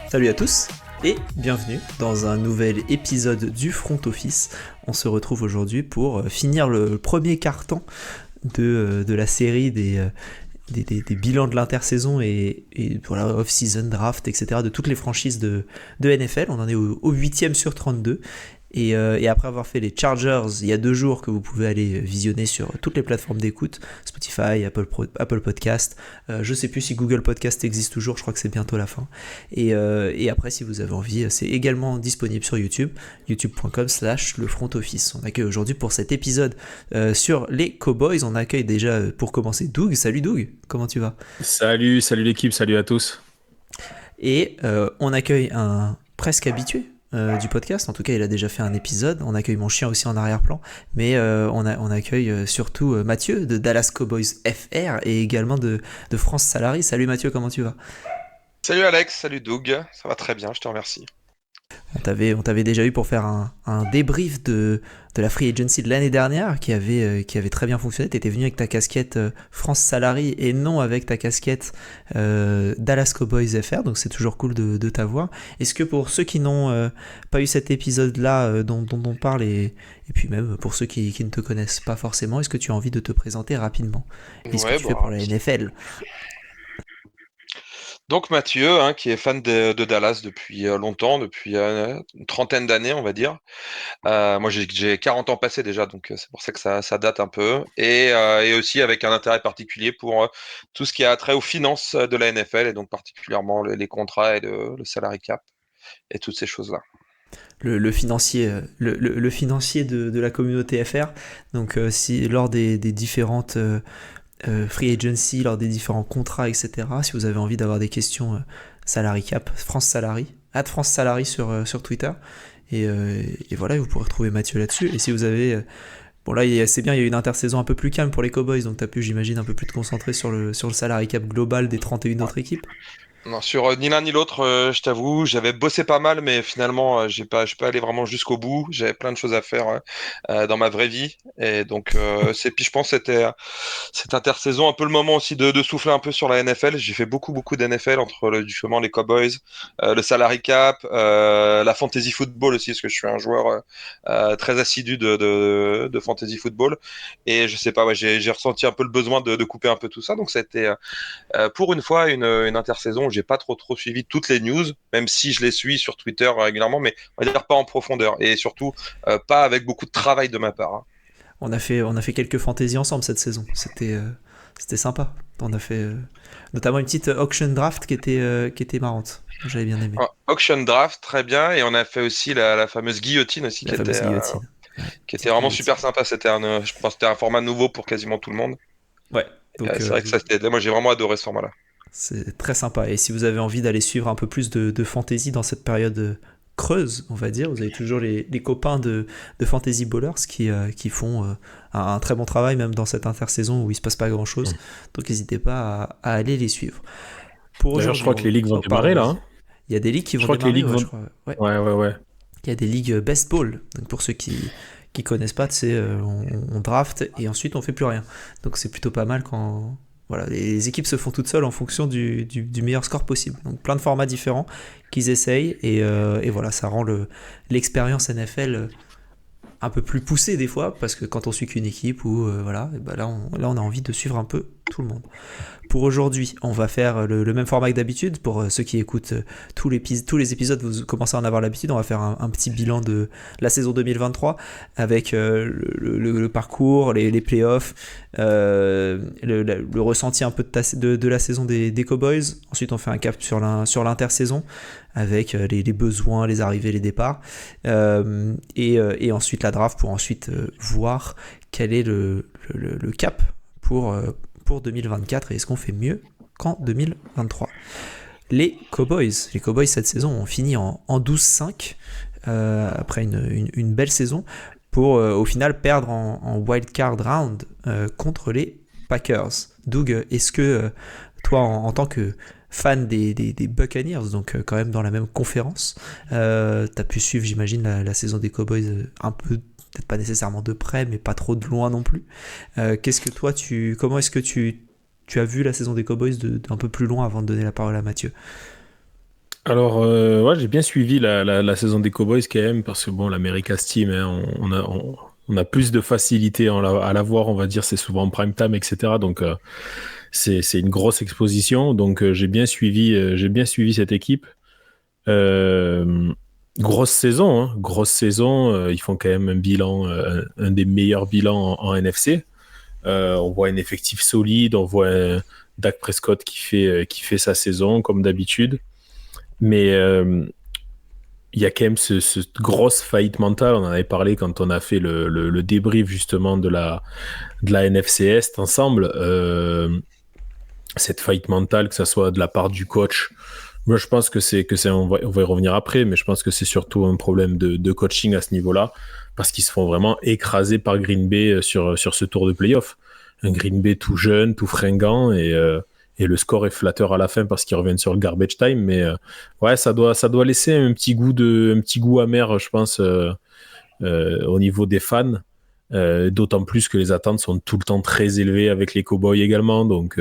Salut à tous et bienvenue dans un nouvel épisode du Front Office. On se retrouve aujourd'hui pour finir le premier quart-temps de la série des bilans de l'intersaison et pour la off-season, draft, etc. de toutes les franchises de NFL. On en est au 8e sur 32. Et après avoir fait les Chargers il y a 2 jours, que vous pouvez aller visionner sur toutes les plateformes d'écoute, Spotify, Apple Podcast, je sais plus si Google Podcast existe toujours, je crois que c'est bientôt la fin. Et après, si vous avez envie, c'est également disponible sur YouTube, youtube.com/le front office. On accueille aujourd'hui pour cet épisode sur les Cowboys. On accueille déjà pour commencer Doug. Salut Doug, comment tu vas ? Salut l'équipe, salut à tous. Et on accueille un presque habitué du podcast, en tout cas il a déjà fait un épisode. On accueille mon chien aussi en arrière-plan, mais on accueille surtout Mathieu de Dallas Cowboys FR et également de France Salary. Salut Mathieu, comment tu vas ? Salut Alex, salut Doug, ça va très bien, je te remercie. On t'avait déjà eu pour faire un débrief de la free agency de l'année dernière qui avait très bien fonctionné. Tu étais venu avec ta casquette France Salary et non avec ta casquette Dallas Cowboys FR, donc c'est toujours cool de t'avoir. Est-ce que pour ceux qui n'ont pas eu cet épisode-là dont on parle, et puis même pour ceux qui ne te connaissent pas forcément, est-ce que tu as envie de te présenter rapidement ? Et ce que tu fais pour la NFL ? Donc Mathieu, qui est fan de Dallas depuis longtemps, depuis une trentaine d'années on va dire. Moi j'ai 40 ans passés déjà, donc c'est pour ça que ça date un peu. Et aussi avec un intérêt particulier pour tout ce qui a trait aux finances de la NFL, et donc particulièrement les contrats et le salary cap, et toutes ces choses-là. Le financier, le financier de la communauté FR. Donc si lors des différentes free agency, lors des différents contrats, etc., si vous avez envie d'avoir des questions salary cap, France Salary, @France Salary sur Twitter, et voilà, vous pourrez retrouver Mathieu là-dessus. Et si vous avez bon là c'est bien, il y a eu une intersaison un peu plus calme pour les Cowboys, donc tu as pu, j'imagine, un peu plus te concentrer sur le salary cap global des 31 autres équipes. Non, sur ni l'un ni l'autre, je t'avoue, j'avais bossé pas mal, mais finalement, je suis pas allé vraiment jusqu'au bout. J'avais plein de choses à faire dans ma vraie vie, et donc puis je pense que c'était cette intersaison un peu le moment aussi de souffler un peu sur la NFL. J'ai fait beaucoup d'NFL entre justement les Cowboys, le salary cap, la fantasy football aussi, parce que je suis un joueur très assidu de fantasy football, et je sais pas, ouais, j'ai ressenti un peu le besoin de couper un peu tout ça, donc ça a été pour une fois une intersaison où j'ai pas trop suivi toutes les news, même si je les suis sur Twitter régulièrement, mais on va dire pas en profondeur, et surtout pas avec beaucoup de travail de ma part. On a fait quelques fantaisies ensemble cette saison. C'était sympa. On a fait notamment une petite auction draft qui était marrante. J'avais bien aimé. Auction draft, très bien, et on a fait aussi la fameuse guillotine aussi, La fameuse guillotine. Ouais, qui était petite vraiment guillotine. super sympa. Je pense que c'était un format nouveau pour quasiment tout le monde. Ouais. Donc C'est vrai que moi j'ai vraiment adoré ce format-là. c'est très sympa. Et si vous avez envie d'aller suivre un peu plus de fantasy dans cette période creuse, on va dire, vous avez toujours les copains de Fantasy Ballers qui font un très bon travail, même dans cette intersaison où il se passe pas grand chose. Donc n'hésitez pas à aller les suivre. Pour D'ailleurs, je crois que les ligues vont pardon, démarrer là. Hein. Il y a des ligues qui Je vont crois que les démarrer, ligues je vont. crois. Ouais. Ouais. Il y a des ligues best ball. Donc pour ceux qui connaissent pas, on draft et ensuite on fait plus rien. Donc c'est plutôt pas mal quand voilà, les équipes se font toutes seules en fonction du meilleur score possible. Donc plein de formats différents qu'ils essayent, et voilà, ça rend l'expérience NFL un peu plus poussée des fois, parce que quand on suit qu'une équipe, ou voilà, et ben là on a envie de suivre un peu tout le monde. Pour aujourd'hui, on va faire le même format que d'habitude. Pour ceux qui écoutent tous les épisodes, vous commencez à en avoir l'habitude. On va faire un petit bilan de la saison 2023 avec le parcours, les playoffs, le ressenti un peu de la saison des Cowboys. Ensuite, on fait un cap sur l'intersaison avec les besoins, les arrivées, les départs. Et ensuite la draft pour ensuite voir quel est le cap pour 2024, et est-ce qu'on fait mieux qu'en 2023. Les Cowboys cette saison ont fini en 12-5 après une belle saison, pour au final perdre en wildcard round contre les Packers. Doug, est-ce que toi, en tant que fan des Buccaneers, donc quand même dans la même conférence, t'as pu suivre, j'imagine, la saison des Cowboys un peu, peut-être pas nécessairement de près, mais pas trop de loin non plus. Comment est-ce que tu as vu la saison des Cowboys d'un peu plus loin, avant de donner la parole à Mathieu ? Alors, ouais, j'ai bien suivi la saison des Cowboys quand même, parce que bon, l'America's Team, hein, on a plus de facilité à la voir, on va dire, c'est souvent en prime time, etc. Donc, c'est une grosse exposition. Donc, j'ai bien suivi cette équipe. Euh, Grosse saison, hein, grosse saison. Ils font quand même un bilan, un des meilleurs bilans en NFC. On voit un effectif solide, on voit un Dak Prescott qui fait sa saison comme d'habitude. Mais il y a quand même cette grosse faillite mentale. On en avait parlé quand on a fait le débrief justement de la NFC Est ensemble. Cette faillite mentale, que ce soit de la part du coach. Moi, je pense que on va y revenir après, mais je pense que c'est surtout un problème de coaching à ce niveau-là, parce qu'ils se font vraiment écraser par Green Bay sur ce tour de playoff. Un Green Bay tout jeune, tout fringant, et le score est flatteur à la fin parce qu'ils reviennent sur le garbage time, mais ouais, ça doit laisser un petit goût amer, je pense, au niveau des fans. D'autant plus que les attentes sont tout le temps très élevées avec les Cowboys également, donc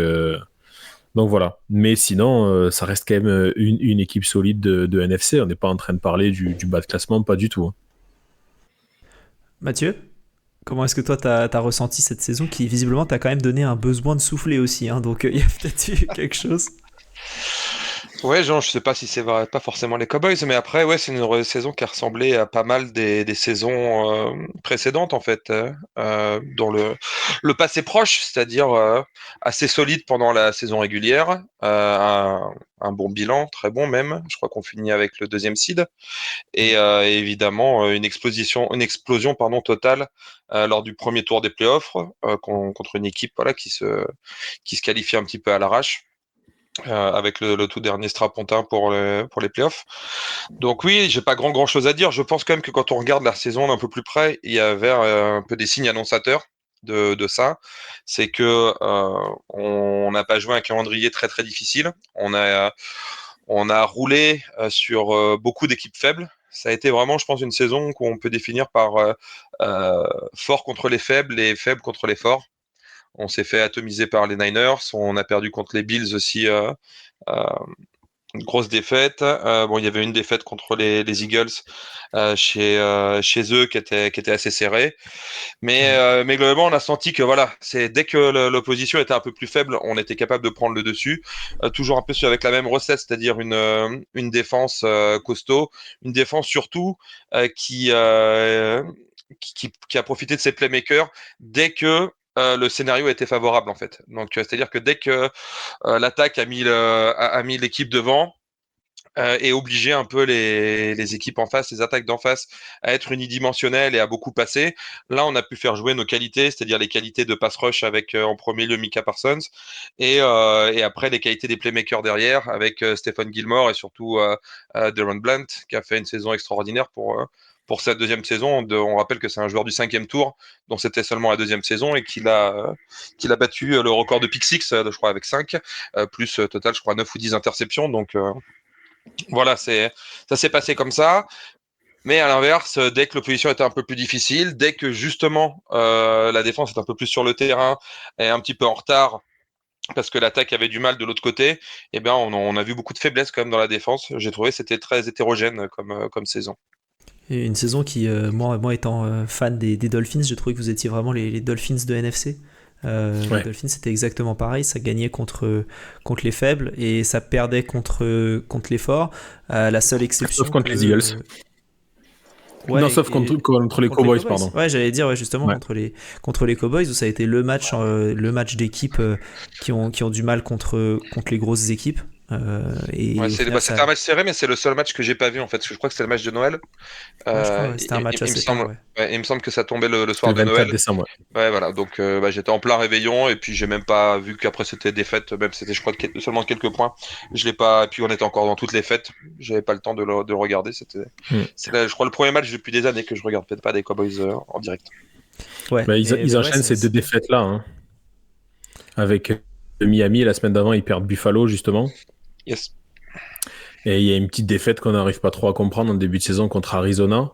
voilà. Mais sinon, ça reste quand même une équipe solide de NFC. On n'est pas en train de parler du bas de classement, pas du tout, hein. Mathieu, comment est-ce que toi t'as ressenti cette saison qui visiblement t'a quand même donné un besoin de souffler aussi, hein, donc il y a peut-être eu quelque chose. Ouais, genre, je sais pas si c'est vrai, pas forcément les Cowboys, mais après, ouais, c'est une saison qui a ressemblé à pas mal des saisons précédentes, en fait, dans le passé proche, c'est-à-dire assez solide pendant la saison régulière, un bon bilan, très bon même. Je crois qu'on finit avec le deuxième seed, et évidemment une explosion, pardon, totale lors du premier tour des playoffs contre une équipe, voilà, qui se qualifie un petit peu à l'arrache avec le tout dernier strapontin pour les playoffs. Donc oui, j'ai pas grand chose à dire. Je pense quand même que quand on regarde la saison d'un peu plus près, il y avait un peu des signes annonçateurs de ça. C'est que on n'a pas joué un calendrier très difficile. On a roulé sur beaucoup d'équipes faibles. Ça a été vraiment, je pense, une saison qu'on peut définir par fort contre les faibles et faible contre les forts. On s'est fait atomiser par les Niners. On a perdu contre les Bills aussi. Euh, une grosse défaite. Bon, il y avait une défaite contre les Eagles chez eux qui était assez serrée. Mais globalement, on a senti que voilà, c'est dès que l'opposition était un peu plus faible, on était capable de prendre le dessus. Toujours un peu avec la même recette, c'est-à-dire une défense costaud, une défense surtout qui a profité de ses playmakers dès que le scénario était favorable en fait. Donc c'est-à-dire que dès que l'attaque a mis l'équipe devant et obliger un peu les équipes en face, les attaques d'en face, à être unidimensionnelles et à beaucoup passer. Là, on a pu faire jouer nos qualités, c'est-à-dire les qualités de pass rush avec en premier lieu Micah Parsons et après les qualités des playmakers derrière avec Stephen Gilmore et surtout Deron Blunt qui a fait une saison extraordinaire pour cette deuxième saison. On rappelle que c'est un joueur du 5e tour, dont c'était seulement la deuxième saison, et qu'il a battu le record de pick six, je crois, avec 5, plus total, je crois, 9 ou 10 interceptions. Donc voilà, ça s'est passé comme ça. Mais à l'inverse, dès que l'opposition était un peu plus difficile, dès que justement la défense est un peu plus sur le terrain et un petit peu en retard, parce que l'attaque avait du mal de l'autre côté, eh bien on a vu beaucoup de faiblesses quand même dans la défense. J'ai trouvé que c'était très hétérogène comme saison. Et une saison qui, moi étant fan des Dolphins, j'ai trouvé que vous étiez vraiment les Dolphins de NFC. Les Ouais. Dolphins, c'était exactement pareil. Ça gagnait contre les faibles et ça perdait contre les forts. La seule Sauf exception contre les Eagles. que. Non, Ouais, sauf contre les contre les Cowboys, Cowboys. pardon. Ouais, j'allais dire justement Ouais. contre les Cowboys où ça a été le match d'équipes qui ont du mal contre les grosses équipes. Ouais, Et au final, c'était un match serré, mais c'est le seul match que j'ai pas vu en fait, parce que je crois que c'était le match de Noël. ouais, je crois Euh, ouais, c'était un il, match il- il me assez tard. semble, Ouais. ouais, il me semble que ça tombait le C'était soir le de 24 Noël. décembre. Ouais. Ouais, voilà. Donc, j'étais en plein réveillon et puis j'ai même pas vu qu'après c'était défaite, même si c'était, je crois, seulement quelques points. Je l'ai pas. Et puis on était encore dans toutes les fêtes. J'avais pas le temps de regarder. Hmm. Je crois, le premier match depuis des années que je regarde peut-être pas des Cowboys en direct. Ouais, Bah, ils mais ouais, enchaînent ces deux défaites-là, hein, avec Miami, et la semaine d'avant, ils perdent Buffalo, justement. Yes. Et il y a une petite défaite qu'on n'arrive pas trop à comprendre en début de saison contre Arizona.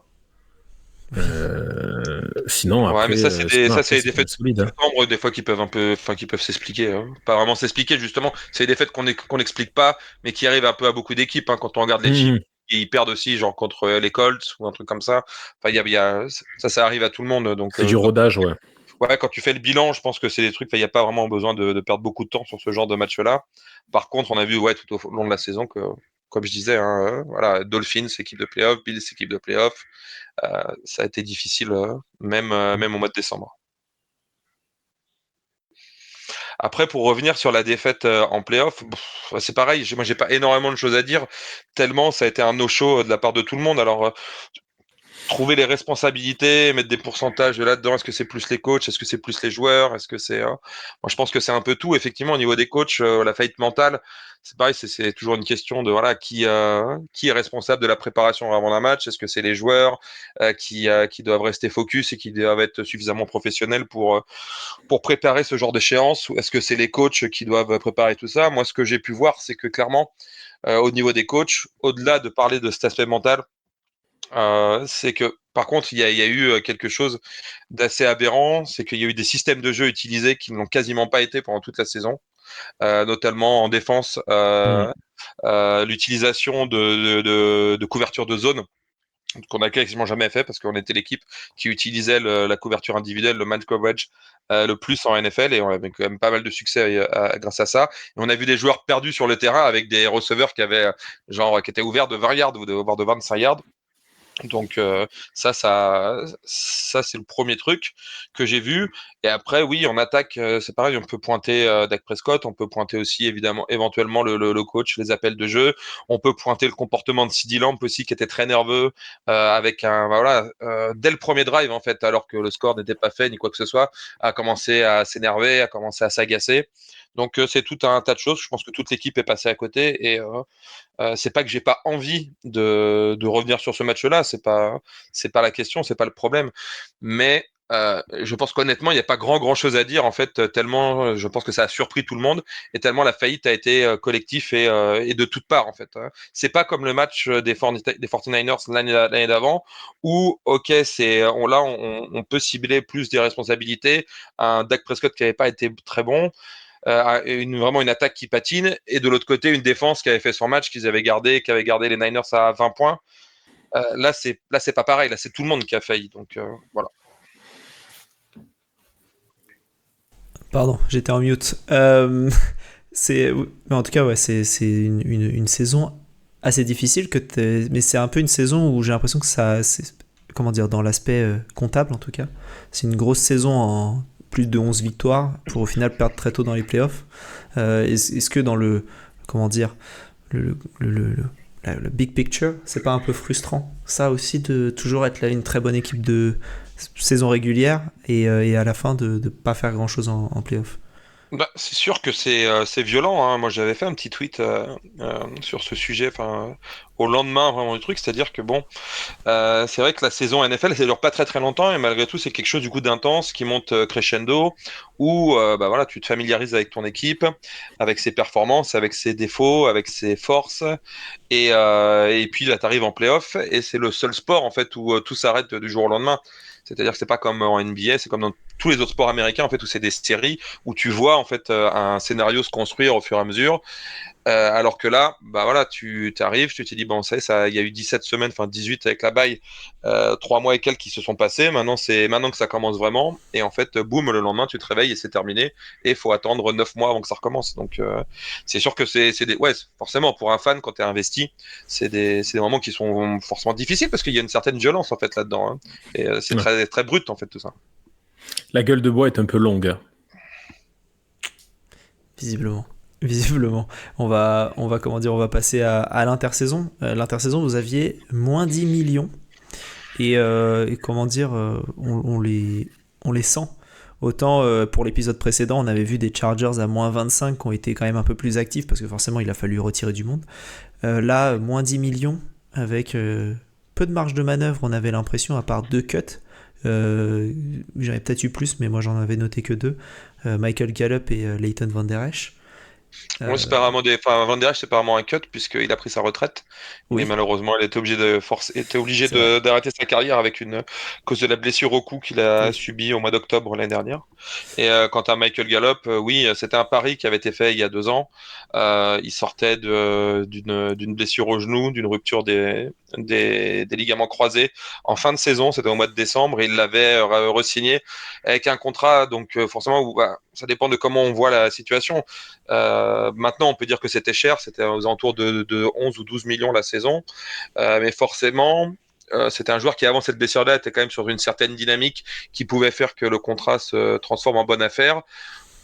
Sinon, Ouais, mais après, ça, c'est des c'est défaites solide. Hein. sombres, des fois qui peuvent un peu, enfin, qui peuvent s'expliquer, hein. Pas vraiment s'expliquer, justement. C'est des défaites qu'on n'explique pas, mais qui arrivent un peu à beaucoup d'équipes, hein. Quand on regarde les Chiefs, Mhm. ils perdent aussi, genre contre les Colts ou un truc comme ça. Enfin, ça arrive à tout le monde. Donc, C'est du rodage, ouais. ouais, quand tu fais le bilan, je pense que c'est des trucs, enfin, il n'y a pas vraiment besoin de perdre beaucoup de temps sur ce genre de match-là. Par contre, on a vu, ouais, tout au long de la saison que, comme je disais, hein, voilà, Dolphins, équipe de playoff, Bills, équipe de playoff, ça a été difficile, même au mois de décembre. Après, pour revenir sur la défaite en playoff, c'est pareil. Moi, j'ai pas énormément de choses à dire, tellement ça a été un no-show de la part de tout le monde. Alors, trouver les responsabilités, mettre des pourcentages de là-dedans. Est-ce que c'est plus les coachs? Est-ce que c'est plus les joueurs? Est-ce que c'est, moi, je pense que c'est un peu tout. Effectivement, au niveau des coachs, la faillite mentale, c'est pareil, c'est toujours une question de voilà qui est responsable de la préparation avant un match. Est-ce que c'est les joueurs qui doivent rester focus et qui doivent être suffisamment professionnels pour préparer ce genre d'échéance? Ou est-ce que c'est les coachs qui doivent préparer tout ça? Moi, ce que j'ai pu voir, c'est que clairement, au niveau des coachs, au-delà de parler de cet aspect mental, c'est que par contre, il y a eu quelque chose d'assez aberrant, c'est qu'il y a eu des systèmes de jeu utilisés qui ne l'ont quasiment pas été pendant toute la saison, notamment en défense, Mhm. l'utilisation de couverture de zone qu'on a quasiment jamais fait parce qu'on était l'équipe qui utilisait la couverture individuelle, le man coverage, le plus en NFL et on avait quand même pas mal de succès grâce à ça. Et on a vu des joueurs perdus sur le terrain avec des receveurs qui avaient qui étaient ouverts de 20 yards ou voire de 25 yards. Donc ça c'est le premier truc que j'ai vu. Et après oui en attaque c'est pareil, on peut pointer Dak Prescott, on peut pointer aussi évidemment éventuellement le coach, les appels de jeu, on peut pointer le comportement de CeeDee Lamb aussi qui était très nerveux avec voilà dès le premier drive en fait alors que le score n'était pas fait ni quoi que ce soit, a commencé à s'énerver, a commencé à s'agacer. Donc c'est tout un tas de choses. Je pense que toute l'équipe est passée à côté et c'est pas que j'ai pas envie de revenir sur ce match-là, c'est pas la question, c'est pas le problème. Mais je pense qu'honnêtement, il n'y a pas grand chose à dire en fait, tellement je pense que ça a surpris tout le monde et tellement la faillite a été collectif et de toutes parts en fait. Hein. C'est pas comme le match des 49ers l'année d'avant où ok on peut cibler plus des responsabilités. Un Dak Prescott qui n'avait pas été très bon, vraiment une attaque qui patine, et de l'autre côté, une défense qui avait fait son match, qui avait gardé les Niners à 20 points. Là, c'est pas pareil. Là, c'est tout le monde qui a failli. Donc, voilà. Pardon, j'étais en mute. Mais en tout cas, ouais, c'est une saison assez difficile mais c'est un peu une saison où j'ai l'impression que comment dire, dans l'aspect comptable en tout cas, c'est une grosse saison en plus de 11 victoires pour au final perdre très tôt dans les playoffs. Est-ce que dans comment dire, le big picture, c'est pas un peu frustrant ça aussi de toujours être là une très bonne équipe de saison régulière et à la fin de pas faire grand chose en playoff? Bah, c'est sûr que c'est violent. Hein. Moi, j'avais fait un petit tweet sur ce sujet, enfin, au lendemain vraiment du truc, c'est-à-dire que bon, c'est vrai que la saison NFL, ça dure pas très très longtemps et malgré tout, c'est quelque chose du coup d'intense qui monte crescendo où bah voilà, tu te familiarises avec ton équipe, avec ses performances, avec ses défauts, avec ses forces et puis là, tu arrives en playoff et c'est le seul sport en fait où tout s'arrête du jour au lendemain. C'est-à-dire que c'est pas comme en NBA, c'est comme dans tous les autres sports américains en fait où c'est des séries où tu vois en fait un scénario se construire au fur et à mesure. Alors que là, bah voilà, tu t'arrives, tu te dis, bon, ça, il y a eu 17 semaines, enfin 18 avec la baille, 3 mois et quelques qui se sont passés. Maintenant, c'est maintenant que ça commence vraiment. Et en fait, boum, le lendemain, tu te réveilles et c'est terminé. Et il faut attendre 9 mois avant que ça recommence. Donc, c'est sûr que ouais, forcément, pour un fan, quand tu es investi, c'est des moments qui sont forcément difficiles parce qu'il y a une certaine violence, en fait, là-dedans. Hein. Et c'est Ouais. très, très brut, en fait, tout ça. La gueule de bois est un peu longue. Hein. Visiblement. Visiblement. Comment dire, on va passer à l'intersaison. L'intersaison, vous aviez moins 10 millions. Et comment dire, on les sent. Autant pour l'épisode précédent, on avait vu des Chargers à moins 25 qui ont été quand même un peu plus actifs parce que forcément il a fallu retirer du monde. Là, moins 10 millions avec peu de marge de manœuvre, on avait l'impression, à part 2 cuts. J'en ai peut-être eu plus, mais moi j'en avais noté que 2. Michael Gallup et Leighton Van Der Esch. Oui, c'est Euh, pas vraiment Van Der Esch, c'est pas vraiment un cut puisqu'il a pris sa retraite. Et oui, malheureusement, il était obligé c'est vrai. d'arrêter sa carrière avec à cause de la blessure au cou qu'il a Oui. subie au mois d'octobre l'année dernière. Et quant à Michael Gallup, oui, c'était un pari qui avait été fait il y a 2 ans. Il sortait d'une blessure au genou, d'une rupture des ligaments croisés en fin de saison, c'était au mois de décembre, et il l'avait re-signé avec un contrat, donc forcément, bah, ça dépend de comment on voit la situation. Maintenant, on peut dire que c'était cher, c'était aux alentours de 11 ou 12 millions la saison, mais forcément, c'était un joueur qui, avant cette blessure-là, était quand même sur une certaine dynamique qui pouvait faire que le contrat se transforme en bonne affaire.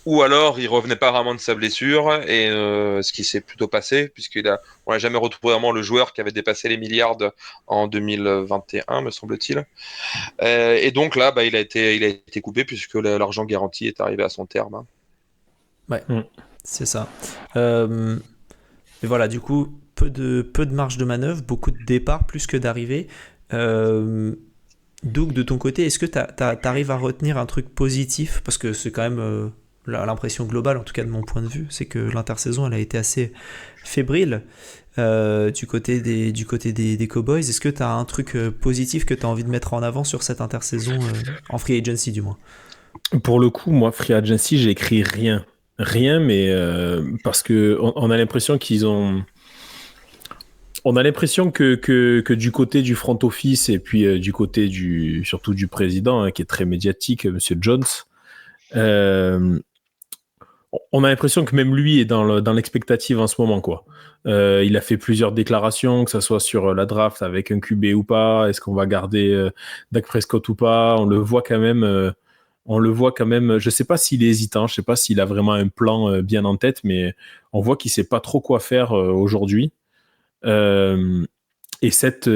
Ou alors, il revenait pas vraiment de sa blessure, et ce qui s'est plutôt passé, on n'a jamais retrouvé vraiment le joueur qui avait dépassé les milliards en 2021, me semble-t-il. Et donc là, bah, il a été coupé puisque l'argent garanti est arrivé à son terme, hein. Ouais, Mm. c'est ça. Euh, mais voilà, du coup, peu de marge de manœuvre, beaucoup de départs plus que d'arrivées. Euh, Doug, de ton côté, est-ce que t'arrives à retenir un truc positif? Parce que c'est quand même l'impression globale, en tout cas de mon point de vue, c'est que l'intersaison, elle a été assez fébrile du côté des Cowboys. Est-ce que tu as un truc positif que tu as envie de mettre en avant sur cette intersaison, en free agency du moins? Pour le coup, moi, Free Agency, j'ai écrit rien. Rien, mais parce que on a l'impression qu'ils ont. On a l'impression que du côté du front office et puis du côté surtout du président, hein, qui est très médiatique, Monsieur Jones, euh, on a l'impression que même lui est dans l'expectative en ce moment, quoi. Il a fait plusieurs déclarations, que ce soit sur la draft avec un QB ou pas, est-ce qu'on va garder Dak Prescott ou pas. On le voit quand même. Je sais pas s'il est hésitant, je sais pas s'il a vraiment un plan bien en tête, mais on voit qu'il sait pas trop quoi faire aujourd'hui. Euh, et cette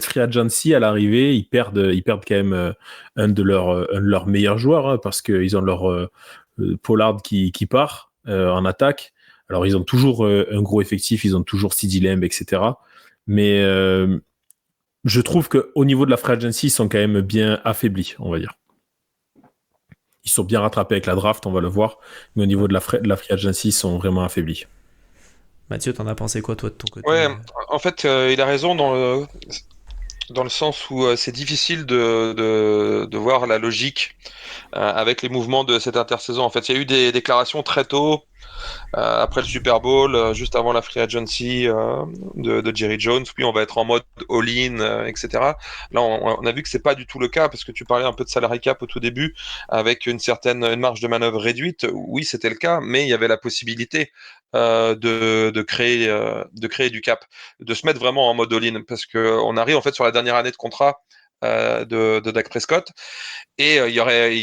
free agency à l'arrivée, ils perdent quand même un de leurs meilleurs joueurs, hein, parce qu'ils ont leur Pollard qui part en attaque. Alors ils ont toujours un gros effectif, ils ont toujours CeeDee Lamb, etc. Mais je trouve qu'au niveau de la free agency, ils sont quand même bien affaiblis, on va dire. Ils sont bien rattrapés avec la draft, on va le voir. Mais au niveau de la free agency, ils sont vraiment affaiblis. Mathieu, t'en as pensé quoi, toi, de ton côté? Ouais, en fait, il a raison dans le sens où c'est difficile de voir la logique avec les mouvements de cette intersaison. En fait, il y a eu des déclarations très tôt, après le Super Bowl, juste avant la free agency de Jerry Jones. Oui, on va être en mode all-in, etc. Là, on a vu que c'est pas du tout le cas parce que tu parlais un peu de salary cap au tout début, avec une marge de manœuvre réduite. Oui, c'était le cas, mais il y avait la possibilité de créer du cap, de se mettre vraiment en mode all-in, parce que on arrive en fait sur la dernière année de contrat de Dak Prescott, et il y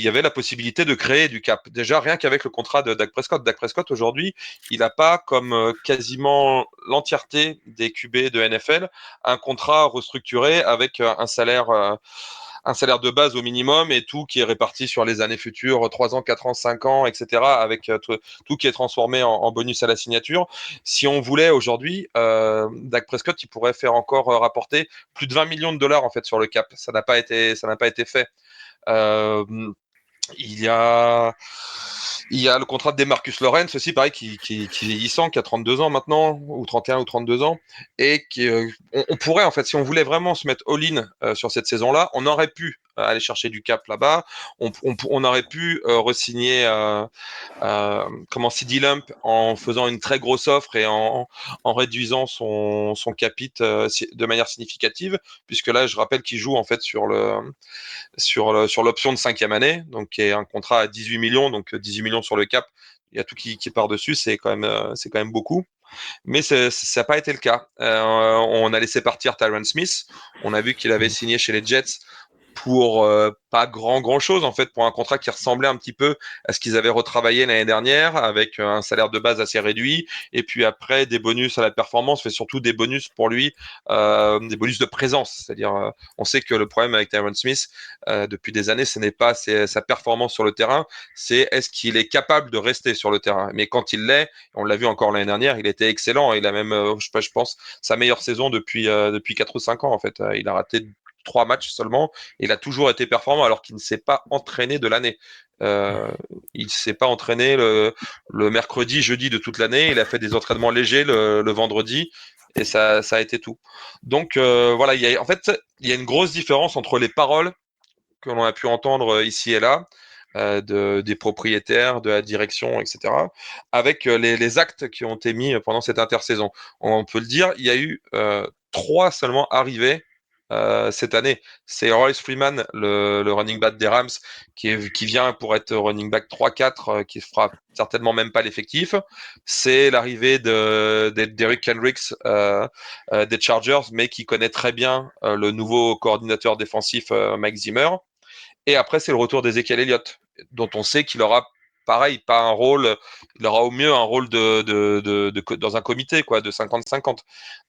avait la possibilité de créer du cap. Déjà, rien qu'avec le contrat de Dak Prescott. Dak Prescott, aujourd'hui, il n'a pas, comme quasiment l'entièreté des QB de NFL, un contrat restructuré avec un salaire de base au minimum et tout qui est réparti sur les années futures, 3 ans, 4 ans, 5 ans, etc., avec tout qui est transformé en bonus à la signature. Si on voulait aujourd'hui, Dak Prescott, il pourrait faire encore rapporter plus de 20 millions de dollars en fait sur le cap. Ça n'a pas été fait. Euh, il y a, il y a le contrat de Demarcus Lawrence aussi, pareil, qui est vieillissant, qui a 32 ans maintenant, ou 31 ou 32 ans, et on pourrait, en fait, si on voulait vraiment se mettre all-in sur cette saison-là, on aurait pu aller chercher du cap là-bas, on aurait pu re-signer comment CeeDee Lamb en faisant une très grosse offre et en réduisant son capit de manière significative, puisque là, je rappelle qu'il joue en fait sur l'option de 5e année, donc qui est un contrat à 18 millions, donc 18 millions sur le cap. Il y a tout qui part dessus, c'est quand même beaucoup. Mais ça n'a pas été le cas. On a laissé partir Tyron Smith. On a vu qu'il avait signé chez les Jets pour pas grand chose en fait, pour un contrat qui ressemblait un petit peu à ce qu'ils avaient retravaillé l'année dernière, avec un salaire de base assez réduit, et puis après des bonus à la performance, mais surtout des bonus pour lui, des bonus de présence. C'est-à-dire, on sait que le problème avec Tyron Smith depuis des années, ce n'est pas sa performance sur le terrain, c'est est-ce qu'il est capable de rester sur le terrain. Mais quand il l'est, on l'a vu encore l'année dernière, il était excellent. Il a même, je pense, sa meilleure saison depuis 4 ou 5 ans en fait. Il a raté 3 matchs seulement. Il a toujours été performant alors qu'il ne s'est pas entraîné de l'année. Il s'est pas entraîné le mercredi, jeudi de toute l'année. Il a fait des entraînements légers le vendredi et ça a été tout. Donc voilà, en fait, il y a une grosse différence entre les paroles que l'on a pu entendre ici et là, des propriétaires, de la direction, etc., avec les actes qui ont été mis pendant cette intersaison. On peut le dire, il y a eu 3 seulement arrivés cette année. C'est Royce Freeman, le running back des Rams, qui vient pour être running back 3-4, qui fera certainement même pas l'effectif. C'est l'arrivée d'Eric Kendricks des Chargers, mais qui connaît très bien le nouveau coordinateur défensif Mike Zimmer. Et après, c'est le retour d'Ezekiel Elliott, dont on sait qu'il aura, pareil, pas un rôle, il aura au mieux un rôle dans un comité, quoi, de 50-50.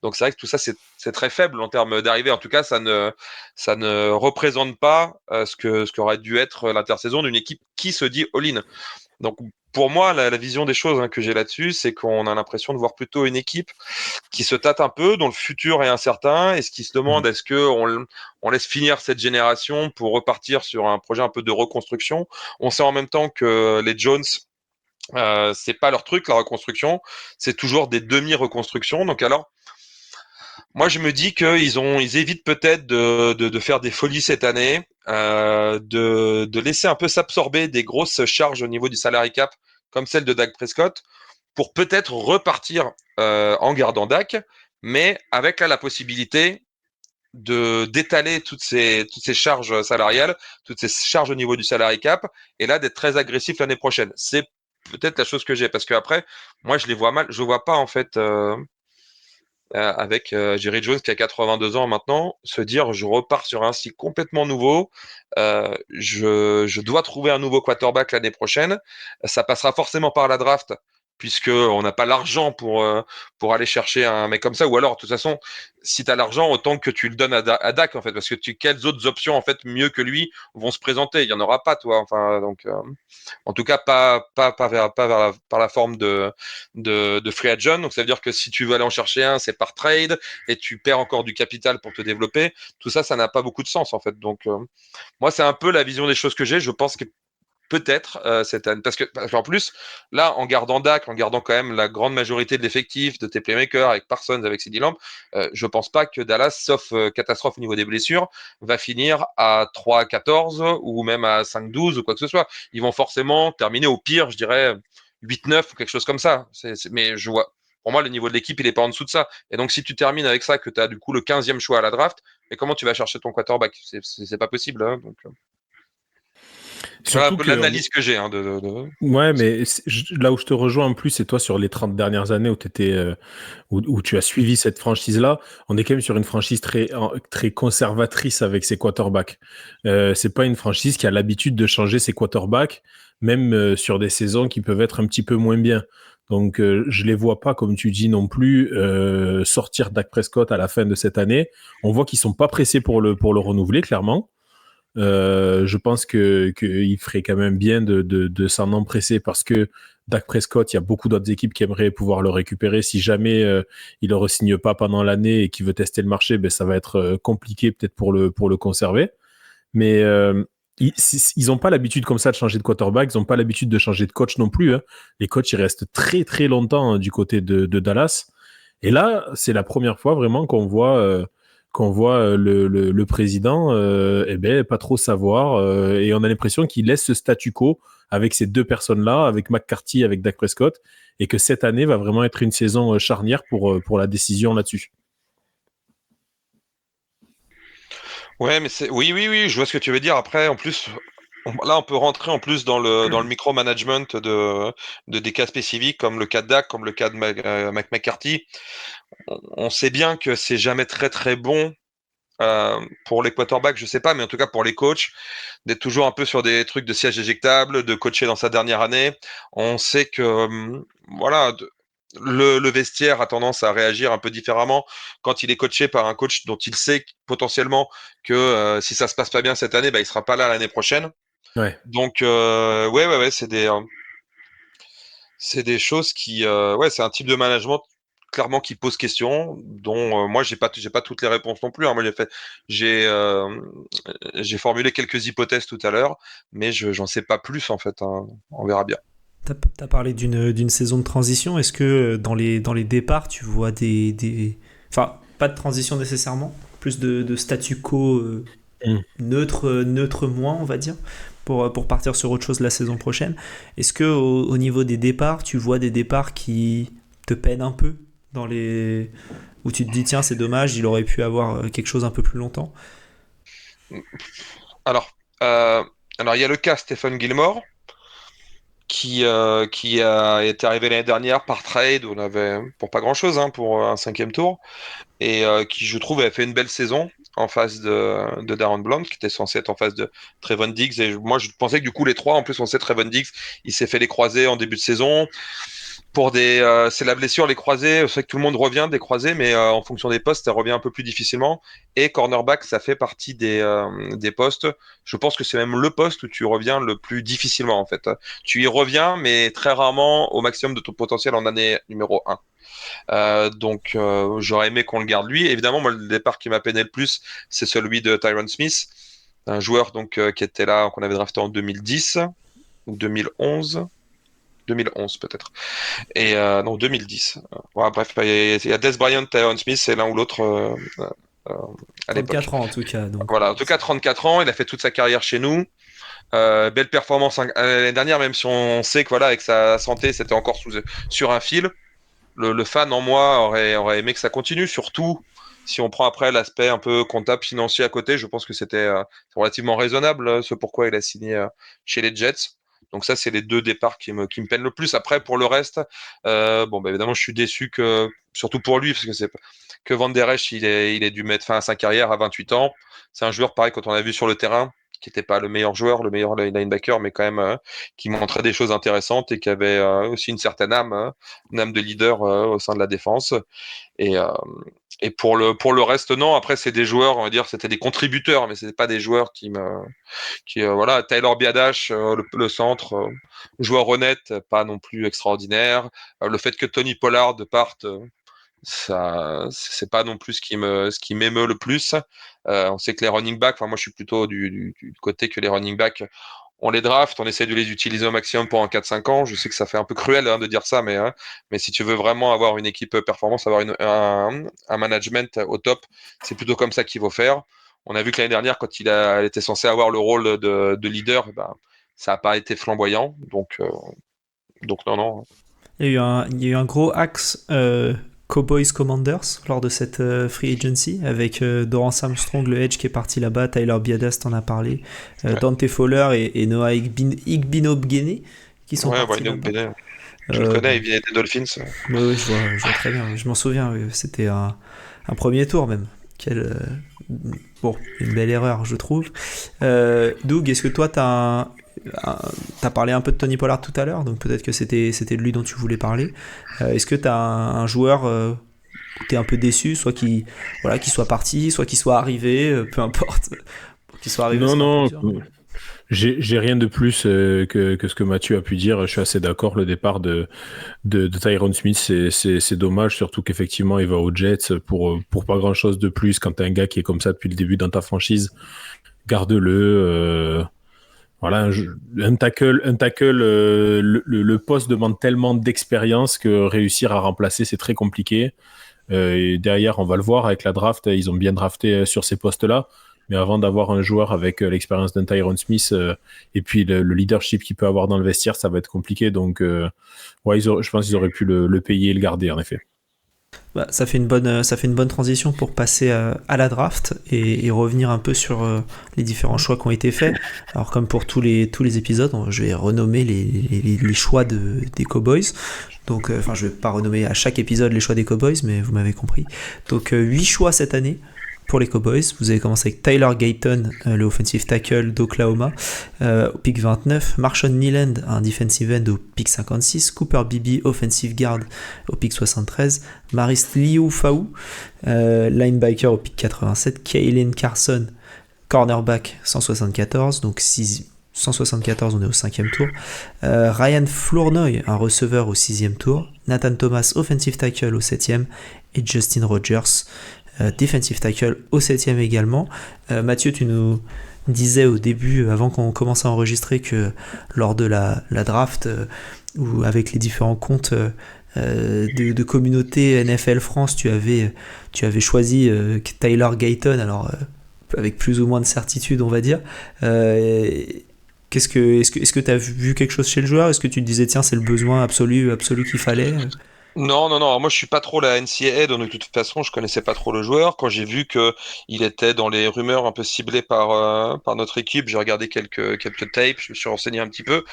Donc c'est vrai que tout ça, c'est très faible en termes d'arrivée. En tout cas, ça ne représente pas ce qu'aurait dû être l'intersaison d'une équipe qui se dit all-in. Donc pour moi, la vision des choses que j'ai là-dessus, c'est qu'on a l'impression de voir plutôt une équipe qui se tâte un peu, dont le futur est incertain, et ce qui se demande, est-ce on laisse finir cette génération pour repartir sur un projet un peu de reconstruction. On sait en même temps que les Jones, c'est pas leur truc, la reconstruction, c'est toujours des demi-reconstructions. Donc alors, moi je me dis ils évitent peut-être de faire des folies cette année, de laisser un peu s'absorber des grosses charges au niveau du salary cap, comme celle de Dak Prescott, pour peut-être repartir en gardant Dak, mais avec là la possibilité de d'étaler toutes ces charges salariales, toutes ces charges au niveau du salary cap, et là d'être très agressif l'année prochaine. C'est peut-être la chose que j'ai, parce que après, moi je les vois mal, je vois pas en fait avec Jerry Jones qui a 82 ans maintenant, se dire je repars sur un cycle complètement nouveau, je dois trouver un nouveau quarterback l'année prochaine, ça passera forcément par la draft, puisque on n'a pas l'argent pour aller chercher un mec comme ça, ou alors de toute façon, si tu as l'argent, autant que tu le donnes à Dak, en fait, parce que quelles autres options en fait mieux que lui vont se présenter, il y en aura pas, toi, enfin, donc en tout cas par la forme de free agent. Donc ça veut dire que si tu veux aller en chercher un, c'est par trade, et tu perds encore du capital pour te développer. Tout ça, ça n'a pas beaucoup de sens en fait. Donc moi, c'est un peu la vision des choses que j'ai. Je pense que peut-être cette année, parce qu'en plus, là, en gardant Dak, en gardant quand même la grande majorité de l'effectif, de tes playmakers, avec Parsons, avec CeeDee Lamb, je pense pas que Dallas, sauf catastrophe au niveau des blessures, va finir à 3-14 ou même à 5-12 ou quoi que ce soit. Ils vont forcément terminer au pire, je dirais 8-9 ou quelque chose comme ça. Mais je vois, pour moi, le niveau de l'équipe, il est pas en dessous de ça. Et donc, si tu termines avec ça, que tu as du coup le 15e choix à la draft, mais comment tu vas chercher ton quarterback? C'est pas possible. Hein, donc, voilà un Surtout peu que l'analyse que j'ai. ouais, mais là où je te rejoins en plus, c'est toi sur les 30 dernières années où où tu as suivi cette franchise-là. On est quand même sur une franchise très conservatrice avec ses quarterbacks. C'est pas une franchise qui a l'habitude de changer ses quarterbacks, même sur des saisons qui peuvent être un petit peu moins bien. Donc, je les vois pas, comme tu dis non plus, sortir Dak Prescott à la fin de cette année. On voit qu'ils sont pas pressés pour le renouveler, clairement. Je pense qu'il ferait quand même bien de s'en empresser parce que Dak Prescott, il y a beaucoup d'autres équipes qui aimeraient pouvoir le récupérer. Si jamais il ne re-signe pas pendant l'année et qu'il veut tester le marché, ben, ça va être compliqué peut-être pour le conserver. Mais ils n'ont pas l'habitude comme ça de changer de quarterback, ils n'ont pas l'habitude de changer de coach non plus. Hein. Les coachs, ils restent très très longtemps du côté de Dallas. Et là, c'est la première fois vraiment qu'on voit le président eh ben, pas trop savoir et on a l'impression qu'il laisse ce statu quo avec ces deux personnes-là, avec McCarthy, avec Dak Prescott, et que cette année va vraiment être une saison charnière pour la décision là-dessus. Ouais, mais oui, oui, oui, je vois ce que tu veux dire. Après, en plus, là, on peut rentrer en plus dans le micromanagement de des cas spécifiques, comme le cas de Dak, comme le cas de McCarthy. On sait bien que c'est jamais très très bon pour les quarterbacks, je sais pas, mais en tout cas pour les coachs, d'être toujours un peu sur des trucs de siège éjectable, de coacher dans sa dernière année. On sait que voilà, le vestiaire a tendance à réagir un peu différemment quand il est coaché par un coach dont il sait potentiellement que si ça se passe pas bien cette année, bah, il sera pas là l'année prochaine. Ouais. Donc ouais, c'est des choses qui ouais, c'est un type de management clairement qui posent question, dont moi j'ai pas toutes les réponses non plus. Hein. Moi j'ai formulé quelques hypothèses tout à l'heure, mais j'en sais pas plus en fait. Hein. On verra bien. T'as parlé d'une saison de transition. Est-ce que dans les départs, tu vois enfin, pas de transition nécessairement, plus de statu quo neutre moins, on va dire, pour partir sur autre chose la saison prochaine. Est-ce que au niveau des départs, tu vois des départs qui te peinent un peu où tu te dis tiens c'est dommage, il aurait pu avoir quelque chose un peu plus longtemps. Alors, euh, alors il y a le cas Stephen Gilmore qui a été arrivé l'année dernière par trade. On avait pour pas grand-chose, hein, pour un 5e tour, et qui je trouve avait fait une belle saison en face de Darren Blount, qui était censé être en face de Trevon Diggs. Et moi je pensais que du coup les trois, en plus on sait Trevon Diggs, il s'est fait les croisés en début de saison. C'est la blessure, les croisés. C'est vrai que tout le monde revient des croisés, mais en fonction des postes, ça revient un peu plus difficilement. Et cornerback, ça fait partie des postes. Je pense que c'est même le poste où tu reviens le plus difficilement, en fait. Tu y reviens, mais très rarement au maximum de ton potentiel en année numéro 1. Donc, j'aurais aimé qu'on le garde lui. Évidemment, moi, le départ qui m'a peiné le plus, c'est celui de Tyron Smith, un joueur donc qui était là, qu'on avait drafté en 2010 ou 2011. 2011 peut-être. Et non, 2010. Ouais, bref, il y a Des Bryant, Tyron Smith, c'est l'un ou l'autre euh, à l'époque. 34 ans en tout cas. Donc, voilà, en tout cas 34 ans, il a fait toute sa carrière chez nous. Belle performance l'année dernière, même si on sait que voilà, avec sa santé, c'était encore sur un fil. Le fan en moi aurait aimé que ça continue, surtout si on prend après l'aspect un peu comptable financier à côté. Je pense que c'était relativement raisonnable, ce pourquoi il a signé chez les Jets. Donc ça, c'est les deux départs qui me peinent le plus. Après, pour le reste, bon, bah, évidemment, je suis déçu surtout pour lui, parce que c'est que Van Der Esch, il est dû mettre fin à sa carrière à 28 ans. C'est un joueur, pareil, quand on a vu sur le terrain, qui n'était pas le meilleur joueur, le meilleur linebacker, mais quand même qui montrait des choses intéressantes et qui avait aussi une certaine âme, hein, une âme de leader au sein de la défense. Et, euh, et pour le reste, non. Après, c'est des joueurs, on va dire, c'était des contributeurs, mais c'est pas des joueurs voilà, Tyler Biadasz, le centre, joueur honnête, pas non plus extraordinaire. Le fait que Tony Pollard parte, ça, c'est pas non plus ce qui m'émeut le plus. On sait que les running backs, enfin moi je suis plutôt du côté que les running backs, on les draft, on essaie de les utiliser au maximum pendant 4-5 ans. Je sais que ça fait un peu cruel, hein, de dire ça, mais si tu veux vraiment avoir une équipe performance, avoir un management au top, c'est plutôt comme ça qu'il faut faire. On a vu que l'année dernière, quand elle était censé avoir le rôle de leader, ben, ça n'a pas été flamboyant. Donc non, non. il y a eu un gros axe Cowboys Commanders lors de cette free agency avec Dorance Armstrong, le edge qui est parti là-bas, Tyler Biadasz, t'en as parlé, Dante Fowler et Noah Igbinoghene qui sont partis là-bas. Je le connais, il vient des Dolphins. Oui, je vois très bien, je m'en souviens, oui. C'était un premier tour même. Bon, une belle erreur, je trouve. Doug, est-ce que toi, t'as parlé un peu de Tony Pollard tout à l'heure, donc peut-être que c'était de lui dont tu voulais parler. Est-ce que tu as un joueur où tu es un peu déçu, soit qu'il soit parti, soit qu'il soit arrivé, peu importe. Qu'il soit arrivé, non, j'ai rien de plus que ce que Mathieu a pu dire. Je suis assez d'accord. Le départ de Tyron Smith, c'est dommage, surtout qu'effectivement, il va aux Jets pour pas grand-chose de plus. Quand t'as un gars qui est comme ça depuis le début dans ta franchise, garde-le. Voilà, un tackle, le poste demande tellement d'expérience que réussir à remplacer, c'est très compliqué. Et derrière, on va le voir avec la draft, ils ont bien drafté sur ces postes-là. Mais avant d'avoir un joueur avec l'expérience d'un Tyron Smith et puis le leadership qu'il peut avoir dans le vestiaire, ça va être compliqué. Donc, ouais, je pense qu'ils auraient pu le payer et le garder, en effet. Bah, ça fait une bonne transition pour passer à la draft et revenir un peu sur les différents choix qui ont été faits. Alors comme pour tous les épisodes, je vais renommer les choix des Cowboys. Donc, je vais pas renommer à chaque épisode les choix des Cowboys, mais vous m'avez compris. Donc 8 choix cette année pour les Cowboys. Vous avez commencé avec Tyler Gayton, le offensive tackle d'Oklahoma, au pick 29, Marshawn Nyland, un defensive end au pick 56, Cooper Beebe, offensive guard au pick 73, Maris Liufau, linebacker au pick 87, Kaylin Carson, cornerback 174, donc 174, on est au 5e tour. Ryan Flournoy, un receveur au 6e tour. Nathan Thomas, offensive tackle au 7e. Et Justin Rogers, defensive tackle au 7e également. Mathieu, tu nous disais au début, avant qu'on commence à enregistrer, que lors de la draft, ou avec les différents comptes de communauté NFL France, tu avais choisi Tyler Gayton, alors avec plus ou moins de certitude, on va dire. Est-ce que tu as vu quelque chose chez le joueur? Est-ce que tu te disais, tiens, c'est le besoin absolu qu'il fallait? Non, non, non. Moi, je suis pas trop la NCAA, donc de toute façon, je connaissais pas trop le joueur. Quand j'ai vu que il était dans les rumeurs un peu ciblées par notre équipe, j'ai regardé quelques tapes, je me suis renseigné un petit peu.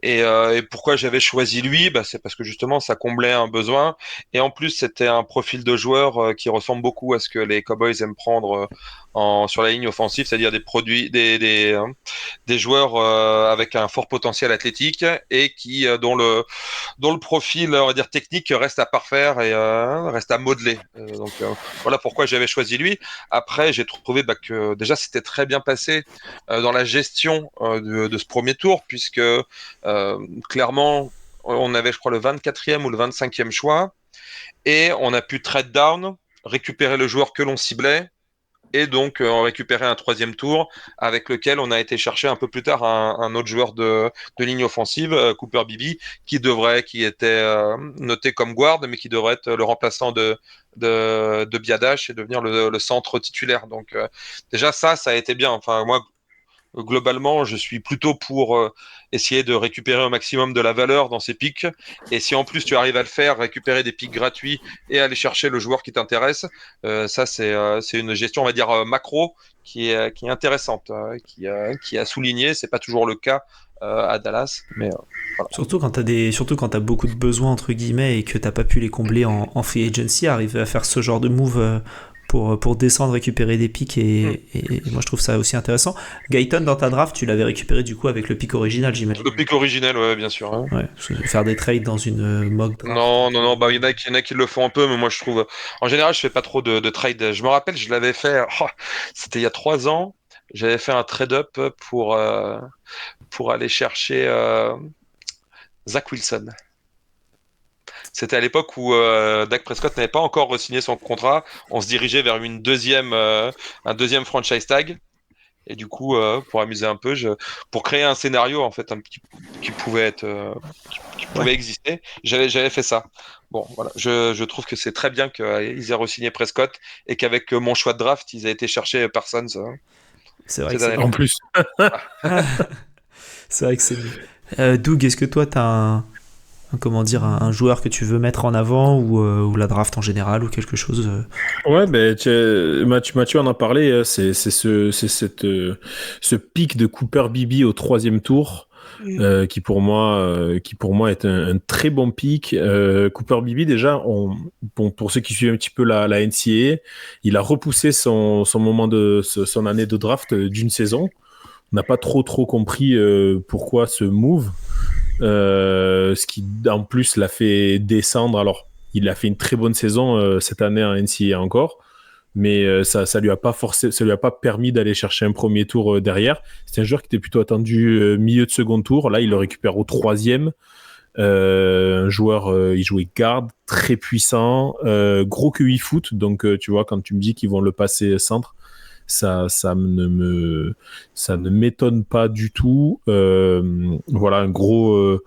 Et pourquoi j'avais choisi lui, bah, c'est parce que justement, ça comblait un besoin. Et en plus, c'était un profil de joueur qui ressemble beaucoup à ce que les Cowboys aiment prendre sur la ligne offensive, c'est-à-dire des joueurs avec un fort potentiel athlétique et dont le profil, on va dire technique, reste à parfaire et reste à modeler. Voilà pourquoi j'avais choisi lui. Après, j'ai trouvé que déjà c'était très bien passé dans la gestion de ce premier tour, puisque clairement on avait, je crois, le 24e ou le 25e choix, et on a pu trade down, récupérer le joueur que l'on ciblait, et donc on récupérait un 3e tour avec lequel on a été chercher un peu plus tard un autre joueur de ligne offensive, Cooper Beebe, qui était noté comme guard, mais qui devrait être le remplaçant de Biadash et devenir le centre titulaire. Donc déjà ça a été bien. Enfin moi, globalement, je suis plutôt pour essayer de récupérer au maximum de la valeur dans ces pics. Et si en plus tu arrives à le faire, récupérer des pics gratuits et aller chercher le joueur qui t'intéresse, ça c'est une gestion, on va dire, macro qui est intéressante, qui a souligné. C'est pas toujours le cas à Dallas, mais voilà. Surtout quand t'as beaucoup de besoins entre guillemets et que t'as pas pu les combler en free agency, arriver à faire ce genre de move pour descendre, récupérer des pics et moi je trouve ça aussi intéressant. Gayton, dans ta draft, tu l'avais récupéré du coup avec le pic original, j'imagine. Le pic originel, ouais, bien sûr. Hein. Ouais, faire des trades dans une mock draft. Non, non, non, bah, il y en a qui le font un peu, mais moi je trouve. En général, je fais pas trop de trade. Je me rappelle, je l'avais fait, c'était il y a 3 ans. J'avais fait un trade-up pour aller chercher Zach Wilson. C'était à l'époque où Dak Prescott n'avait pas encore re-signé son contrat. On se dirigeait vers un deuxième franchise tag. Et du coup, pour amuser un peu, pour créer un scénario en fait qui pouvait être, qui pouvait exister, j'avais fait ça. Bon, voilà, je trouve que c'est très bien qu'ils aient re-signé Prescott et qu'avec mon choix de draft, ils aient été chercher Parsons. C'est vrai que c'est en plus. C'est vrai que c'est mieux. Doug, est-ce que toi t'as un joueur que tu veux mettre en avant ou la draft en général ou quelque chose? Ouais, ben Mathieu en a parlé. C'est ce pic de Cooper Beebe au 3e tour qui pour moi est un très bon pic. Cooper Beebe, déjà, pour ceux qui suivent un petit peu la NCAA, il a repoussé son son année de draft d'une saison. On n'a pas trop compris pourquoi ce move. Ce qui en plus l'a fait descendre. Alors, il a fait une très bonne saison cette année en NCAA encore, mais ça lui a pas permis d'aller chercher un premier tour derrière. C'est un joueur qui était plutôt attendu milieu de second tour. Là, il le récupère au 3e. Un joueur, il jouait garde, très puissant, gros que 8 foot. Donc, tu vois, quand tu me dis qu'ils vont le passer centre, ça ne m'étonne pas du tout. Voilà, un gros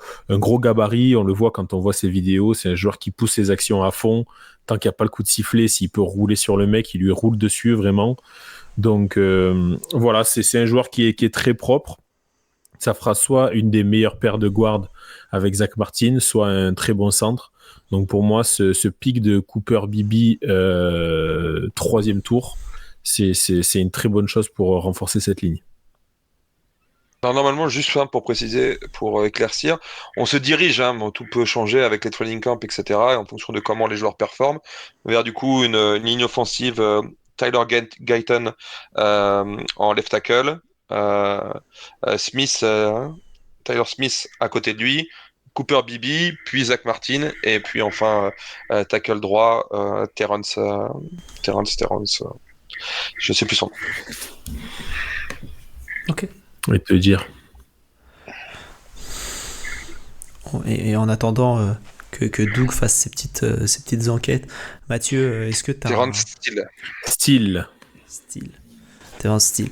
gabarit, on le voit quand on voit ses vidéos, c'est un joueur qui pousse ses actions à fond, tant qu'il n'y a pas le coup de sifflet, s'il peut rouler sur le mec, il lui roule dessus vraiment. Donc voilà, c'est un joueur qui est très propre. Ça fera soit une des meilleures paires de guards avec Zach Martin, soit un très bon centre. Donc pour moi, ce pic de Cooper Beebe 3e tour, c'est une très bonne chose pour renforcer cette ligne. Alors, normalement, juste pour préciser, pour éclaircir, on se dirige, hein, tout peut changer avec les training camps, etc., et en fonction de comment les joueurs performent, vers du coup une ligne offensive, Tyler Gayton en left tackle, Smith, Tyler Smith à côté de lui, Cooper Beebe, puis Zach Martin, et puis enfin tackle droit, Terrence, je sais plus son nom. Ok. Je vais te dire. et en attendant que Doug fasse ses petites enquêtes, Mathieu, est-ce que tu as Terrence Steele. Style. Terrence Steele.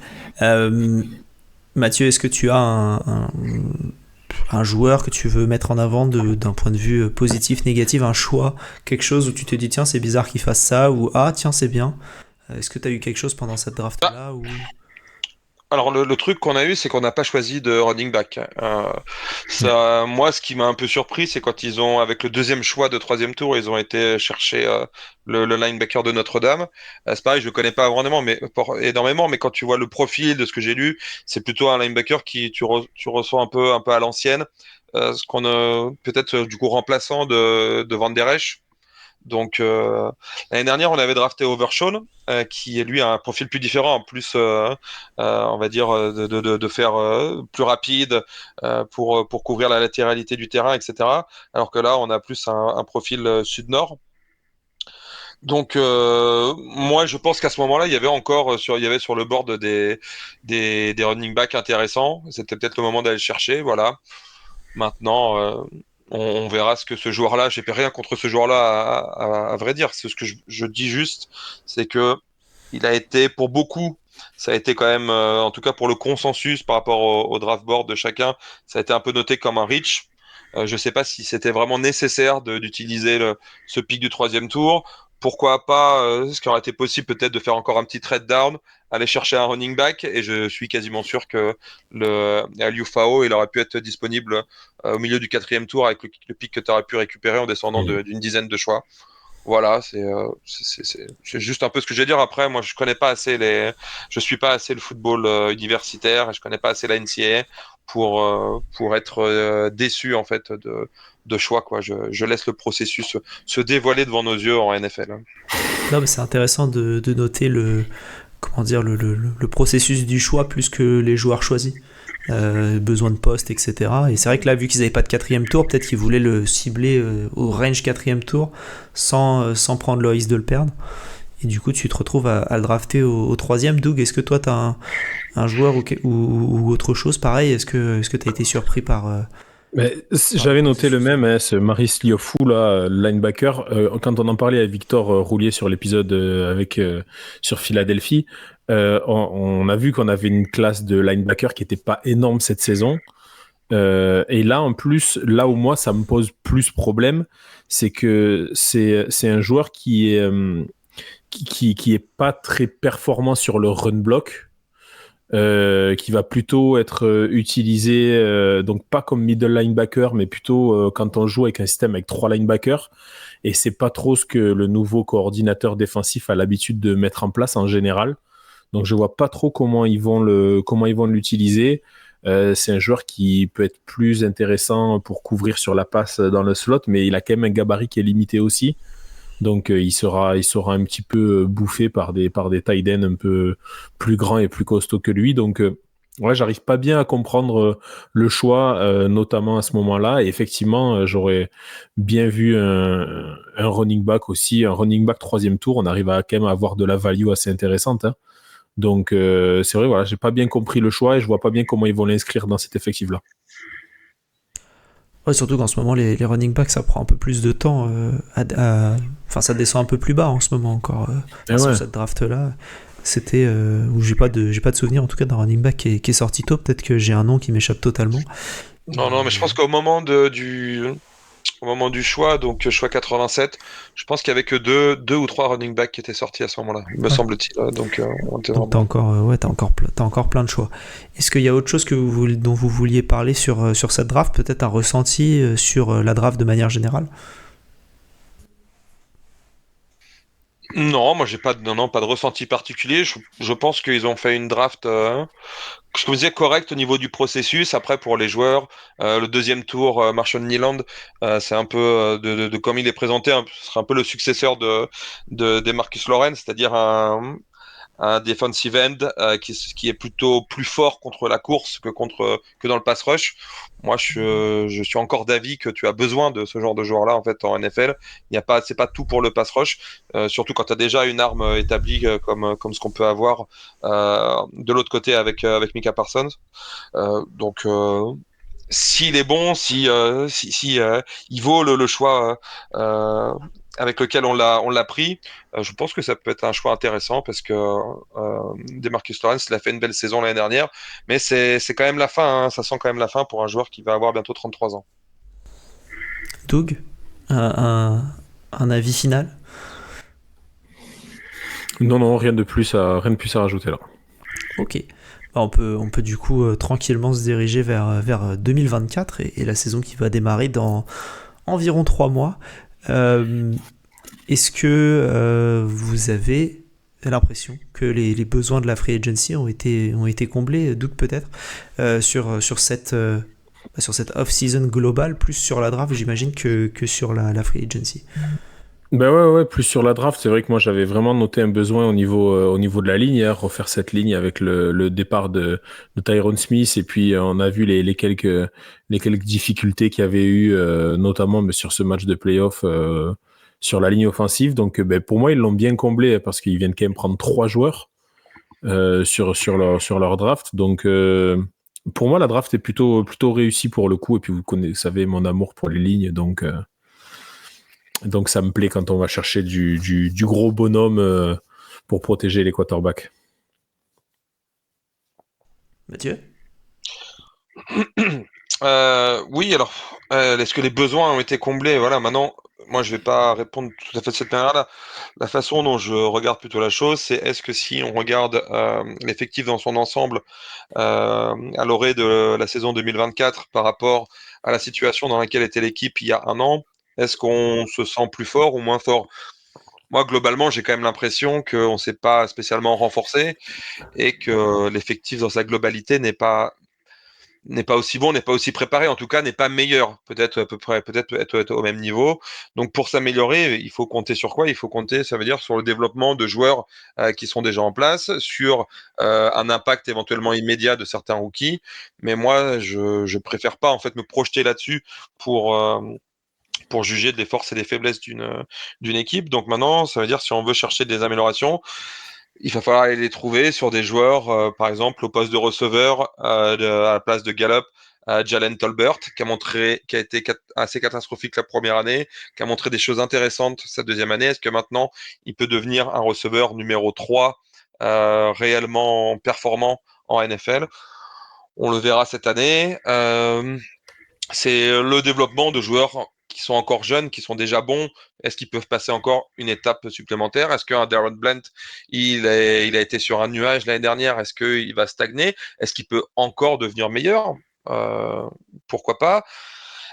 Mathieu, est-ce que tu as un joueur que tu veux mettre en avant d'un point de vue positif, négatif, un choix, quelque chose où tu te dis tiens c'est bizarre qu'il fasse ça, ou ah tiens c'est bien. Est-ce que tu as eu quelque chose pendant cette draft-là ou... Alors le truc qu'on a eu, c'est qu'on n'a pas choisi de running back. Ça, moi, ce qui m'a un peu surpris, c'est quand ils ont, avec le deuxième choix de troisième tour, ils ont été chercher le linebacker de Notre-Dame. C'est pareil, je le connais pas énormément, mais quand tu vois le profil de ce que j'ai lu, c'est plutôt un linebacker qui tu reçois un peu à l'ancienne, ce qu'on peut-être du coup remplaçant de Van Der Esch. Donc l'année dernière, on avait drafté Overshawn, qui lui a un profil plus différent, en plus, on va dire de faire plus rapide pour couvrir la latéralité du terrain, etc. Alors que là, on a plus un profil sud-nord. Donc moi, je pense qu'à ce moment-là, il y avait sur le board des running backs intéressants. C'était peut-être le moment d'aller le chercher, voilà. Maintenant, on verra ce que ce joueur-là. J'ai rien contre ce joueur-là, à vrai dire. C'est ce que je dis juste, c'est que il a été pour beaucoup. Ça a été quand même, en tout cas pour le consensus par rapport au draft board de chacun, ça a été un peu noté comme un reach. Je ne sais pas si c'était vraiment nécessaire d'utiliser ce pic du troisième tour. Pourquoi pas, ce qui aurait été possible peut-être de faire encore un petit trade down, aller chercher un running back, et je suis quasiment sûr que Aliou Fao, il aurait pu être disponible au milieu du quatrième tour avec le pic que tu aurais pu récupérer en descendant d'une dizaine de choix. Voilà, c'est juste un peu ce que je vais dire. Après, moi, je suis pas assez le football universitaire, et je connais pas assez la NCAA pour être déçu en fait de choix, quoi. Je laisse le processus se dévoiler devant nos yeux en NFL. Non, mais c'est intéressant de noter comment dire, le processus du choix plus que les joueurs choisis. Besoin de poste, etc. Et c'est vrai que là, vu qu'ils n'avaient pas de quatrième tour, peut-être qu'ils voulaient le cibler au range quatrième tour sans prendre le risque de le perdre. Et du coup, tu te retrouves à le drafter au troisième. Doug, est-ce que toi, tu as un joueur ou autre chose pareil? Est-ce que tu as été surpris par... J'avais noté le même, hein, ce Maris Liofou, là, linebacker. Quand on en parlait avec Victor Roulier sur l'épisode sur Philadelphie, on a vu qu'on avait une classe de linebacker qui n'était pas énorme cette saison. Et là, en plus, là où moi, ça me pose plus problème, c'est que c'est un joueur qui est pas très performant sur le run block. Qui va plutôt être utilisé, donc pas comme middle linebacker, mais plutôt quand on joue avec un système avec 3 linebackers. Et c'est pas trop ce que le nouveau coordinateur défensif a l'habitude de mettre en place en général. Donc je vois pas trop comment ils vont l'utiliser. C'est un joueur qui peut être plus intéressant pour couvrir sur la passe dans le slot, mais il a quand même un gabarit qui est limité aussi. Donc il sera un petit peu bouffé par des tight ends un peu plus grands et plus costauds que lui. Donc ouais, j'arrive pas bien à comprendre le choix, notamment à ce moment-là. Et effectivement, j'aurais bien vu un running back aussi, un running back troisième tour. On arrive à quand même avoir de la value assez intéressante, hein. Donc c'est vrai, voilà, j'ai pas bien compris le choix et je vois pas bien comment ils vont l'inscrire dans cet effectif-là. Ouais, surtout qu'en ce moment, les running backs, ça prend un peu plus de temps. Enfin, ça descend un peu plus bas en ce moment encore. Sur cette draft-là, c'était où j'ai pas de souvenir en tout cas d'un running back qui est sorti tôt. Peut-être que j'ai un nom qui m'échappe totalement. Non, mais je pense qu'au moment au moment du choix, donc choix 87, je pense qu'il y avait que deux ou trois running backs qui étaient sortis à ce moment-là, me semble-t-il. Donc t'as encore plein de choix. Est-ce qu'il y a autre chose dont vous vouliez parler sur cette draft? Peut-être un ressenti sur la draft de manière générale? Non, moi j'ai pas de ressenti particulier. Je pense qu'ils ont fait une draft, je vous disais, correcte au niveau du processus. Après, pour les joueurs, le deuxième tour, Marshall Nyland, c'est un peu de comme il est présenté, ce sera un peu le successeur de Marcus Lawrence, c'est-à-dire un defensive end qui est plutôt plus fort contre la course que dans le pass rush. Moi, je suis encore d'avis que tu as besoin de ce genre de joueur-là en fait en NFL. C'est pas tout pour le pass rush, surtout quand tu as déjà une arme établie comme ce qu'on peut avoir de l'autre côté avec Micah Parsons. Donc s'il est bon, si il vaut le choix avec lequel on l'a pris, je pense que ça peut être un choix intéressant parce que DeMarcus Lawrence, il a fait une belle saison l'année dernière, mais c'est quand même la fin, hein, ça sent quand même la fin pour un joueur qui va avoir bientôt 33 ans. Doug, un avis final? Non, non, rien de plus à rajouter là. Ok. Bah, on peut du coup tranquillement se diriger vers 2024 et la saison qui va démarrer dans environ 3 mois. Euh, Est-ce que vous avez l'impression que les besoins de la free agency ont été comblés, Doug peut-être, sur cette off-season globale, plus sur la draft, j'imagine, que sur la free agency. Ben ouais, plus sur la draft, c'est vrai que moi j'avais vraiment noté un besoin au niveau de la ligne, hein, refaire cette ligne avec le départ de Tyron Smith, et puis on a vu les quelques difficultés qu'il y avait eu, notamment sur ce match de playoff sur la ligne offensive. Donc ben, pour moi, ils l'ont bien comblé, hein, parce qu'ils viennent quand même prendre 3 joueurs sur leur draft. Donc pour moi, la draft est plutôt réussie pour le coup, et puis vous savez mon amour pour les lignes, donc ça me plaît quand on va chercher du gros bonhomme pour protéger les quarterbacks. Mathieu? Oui, alors, est-ce que les besoins ont été comblés? Voilà, maintenant, moi, je vais pas répondre tout à fait de cette manière-là. La façon dont je regarde plutôt la chose, c'est est-ce que si on regarde l'effectif dans son ensemble à l'orée de la saison 2024 par rapport à la situation dans laquelle était l'équipe il y a un an, est-ce qu'on se sent plus fort ou moins fort? Moi, globalement, j'ai quand même l'impression qu'on ne s'est pas spécialement renforcé et que l'effectif dans sa globalité n'est pas aussi bon, n'est pas aussi préparé, en tout cas n'est pas meilleur, peut-être à peu près, peut-être être au même niveau. Donc pour s'améliorer, il faut compter sur quoi? Il faut compter, ça veut dire sur le développement de joueurs qui sont déjà en place, sur un impact éventuellement immédiat de certains rookies. Mais moi, je préfère pas en fait me projeter là-dessus pour euh, pour juger des forces et des faiblesses d'une équipe. Donc maintenant, ça veut dire si on veut chercher des améliorations, il va falloir aller les trouver sur des joueurs, par exemple au poste de receveur, à la place de Gallup, Jalen Tolbert, qui a été assez catastrophique la première année, qui a montré des choses intéressantes sa deuxième année. Est-ce que maintenant il peut devenir un receveur numéro 3 réellement performant en NFL? On le verra cette année. C'est le développement de joueurs qui sont encore jeunes, qui sont déjà bons. Est-ce qu'ils peuvent passer encore une étape supplémentaire? Est-ce qu'un Darren Blunt, il a été sur un nuage l'année dernière? Est-ce qu'il va stagner? Est-ce qu'il peut encore devenir meilleur? Euh, Pourquoi pas?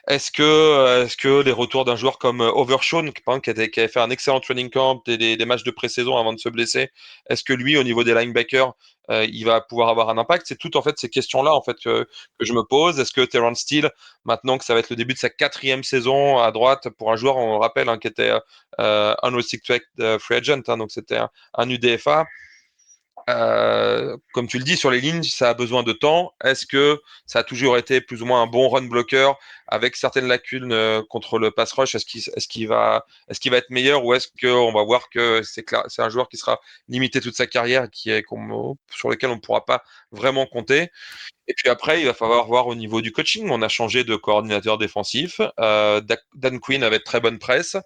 Est-ce que les retours d'un joueur comme Overshawn, par exemple, qui avait fait un excellent training camp et des matchs de pré-saison avant de se blesser, est-ce que lui, au niveau des linebackers, il va pouvoir avoir un impact? C'est tout en fait ces questions-là en fait que je me pose. Est-ce que Terrence Steele, maintenant que ça va être le début de sa 4e saison à droite pour un joueur, on le rappelle, hein, qui était unrestricted free agent, hein, donc c'était un UDFA. Comme tu le dis, sur les lignes, ça a besoin de temps. Est-ce que ça a toujours été plus ou moins un bon run blocker avec certaines lacunes contre le pass rush? Est-ce qu'il va être meilleur ou est-ce qu'on va voir que c'est un joueur qui sera limité toute sa carrière, sur lequel on ne pourra pas vraiment compter? Et puis après, il va falloir voir au niveau du coaching. On a changé de coordinateur défensif. Dan Quinn avait de très bonne presse.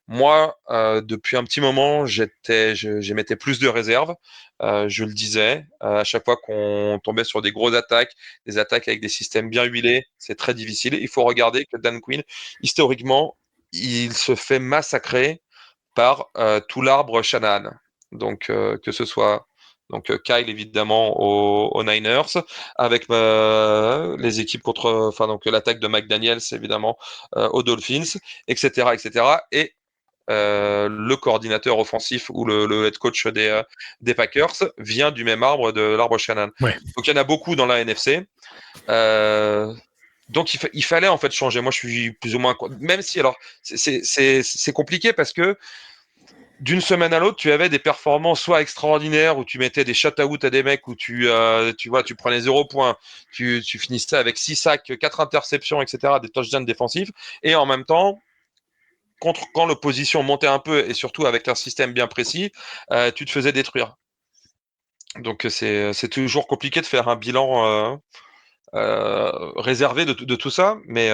Moi, depuis un petit moment, j'émettais plus de réserve. Je le disais, à chaque fois qu'on tombait sur des attaques avec des systèmes bien huilés, c'est très difficile. Il faut regarder que Dan Quinn, historiquement, il se fait massacrer par tout l'arbre Shanahan. Donc, que ce soit Kyle évidemment aux Niners, avec les équipes enfin donc l'attaque de McDaniels évidemment aux Dolphins, etc., etc. Et cetera. Et le coordinateur offensif ou le head coach des Packers vient du même arbre, de l'arbre Shannon. Ouais. Donc il y en a beaucoup dans la NFC. Euh, donc il fallait en fait changer. Moi je suis plus ou moins, même si alors c'est compliqué parce que d'une semaine à l'autre tu avais des performances soit extraordinaires où tu mettais des shutouts à des mecs où tu prenais 0 points, tu finissais avec 6 sacs, 4 interceptions, etc., des touchdowns défensifs, et en même temps quand l'opposition montait un peu et surtout avec un système bien précis, tu te faisais détruire. Donc c'est toujours compliqué de faire un bilan réservé de tout ça. Mais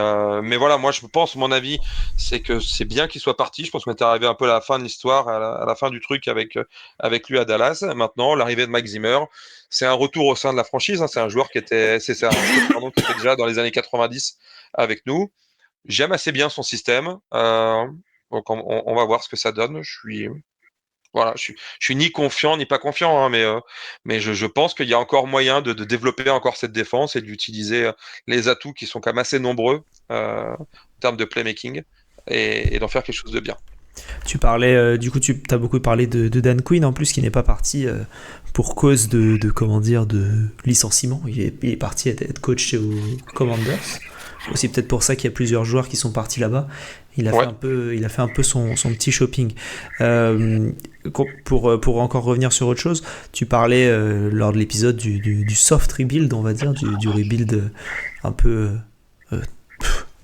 voilà, moi je pense, mon avis, c'est que c'est bien qu'il soit parti. Je pense qu'on est arrivé un peu à la fin de l'histoire, à la fin du truc avec lui à Dallas. Maintenant, l'arrivée de Mike Zimmer, c'est un retour au sein de la franchise. Hein. C'est un joueur c'est un coach, pardon, qui était déjà dans les années 90 avec nous. J'aime assez bien son système. Donc on va voir ce que ça donne. Voilà, je suis ni confiant ni pas confiant, hein, mais je pense qu'il y a encore moyen de développer encore cette défense et d'utiliser les atouts qui sont quand même assez nombreux en termes de playmaking et d'en faire quelque chose de bien. Tu parlais, du coup, tu as beaucoup parlé de Dan Quinn en plus, qui n'est pas parti pour cause comment dire, de licenciement. Il est parti être coach chez aux Commanders. Aussi peut-être pour ça qu'il y a plusieurs joueurs qui sont partis là-bas. Il a fait un peu son petit shopping. Pour encore revenir sur autre chose, tu parlais lors de l'épisode du soft rebuild, on va dire, du rebuild un peu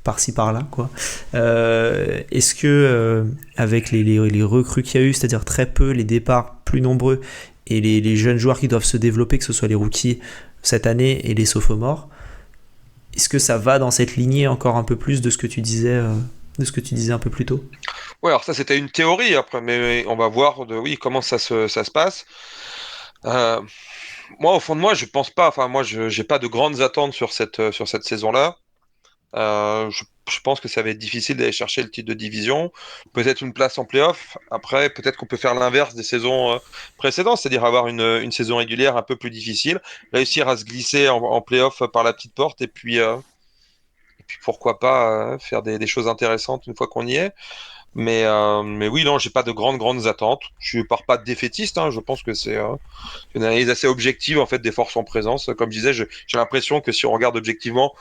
par-ci par-là, quoi. Est-ce que avec les recrues qu'il y a eu, c'est-à-dire très peu, les départs plus nombreux et les jeunes joueurs qui doivent se développer, que ce soit les rookies cette année et les sophomores, est-ce que ça va dans cette lignée encore un peu plus de ce que tu disais un peu plus tôt? Ouais, alors ça c'était une théorie après, mais on va voir oui comment ça se passe. Euh, Moi, au fond de moi, je pense pas. Enfin, moi, je j'ai pas de grandes attentes sur cette saison-là. Je pense que ça va être difficile d'aller chercher le titre de division. Peut-être une place en playoff. Après, peut-être qu'on peut faire l'inverse des saisons précédentes, c'est-à-dire avoir une saison régulière un peu plus difficile, réussir à se glisser en playoff par la petite porte et puis pourquoi pas faire des choses intéressantes une fois qu'on y est. Mais oui, non, j'ai pas de grandes attentes. Je pars pas défaitiste. Hein. Je pense que c'est une analyse assez objective en fait des forces en présence. Comme je disais, j'ai l'impression que si on regarde objectivement,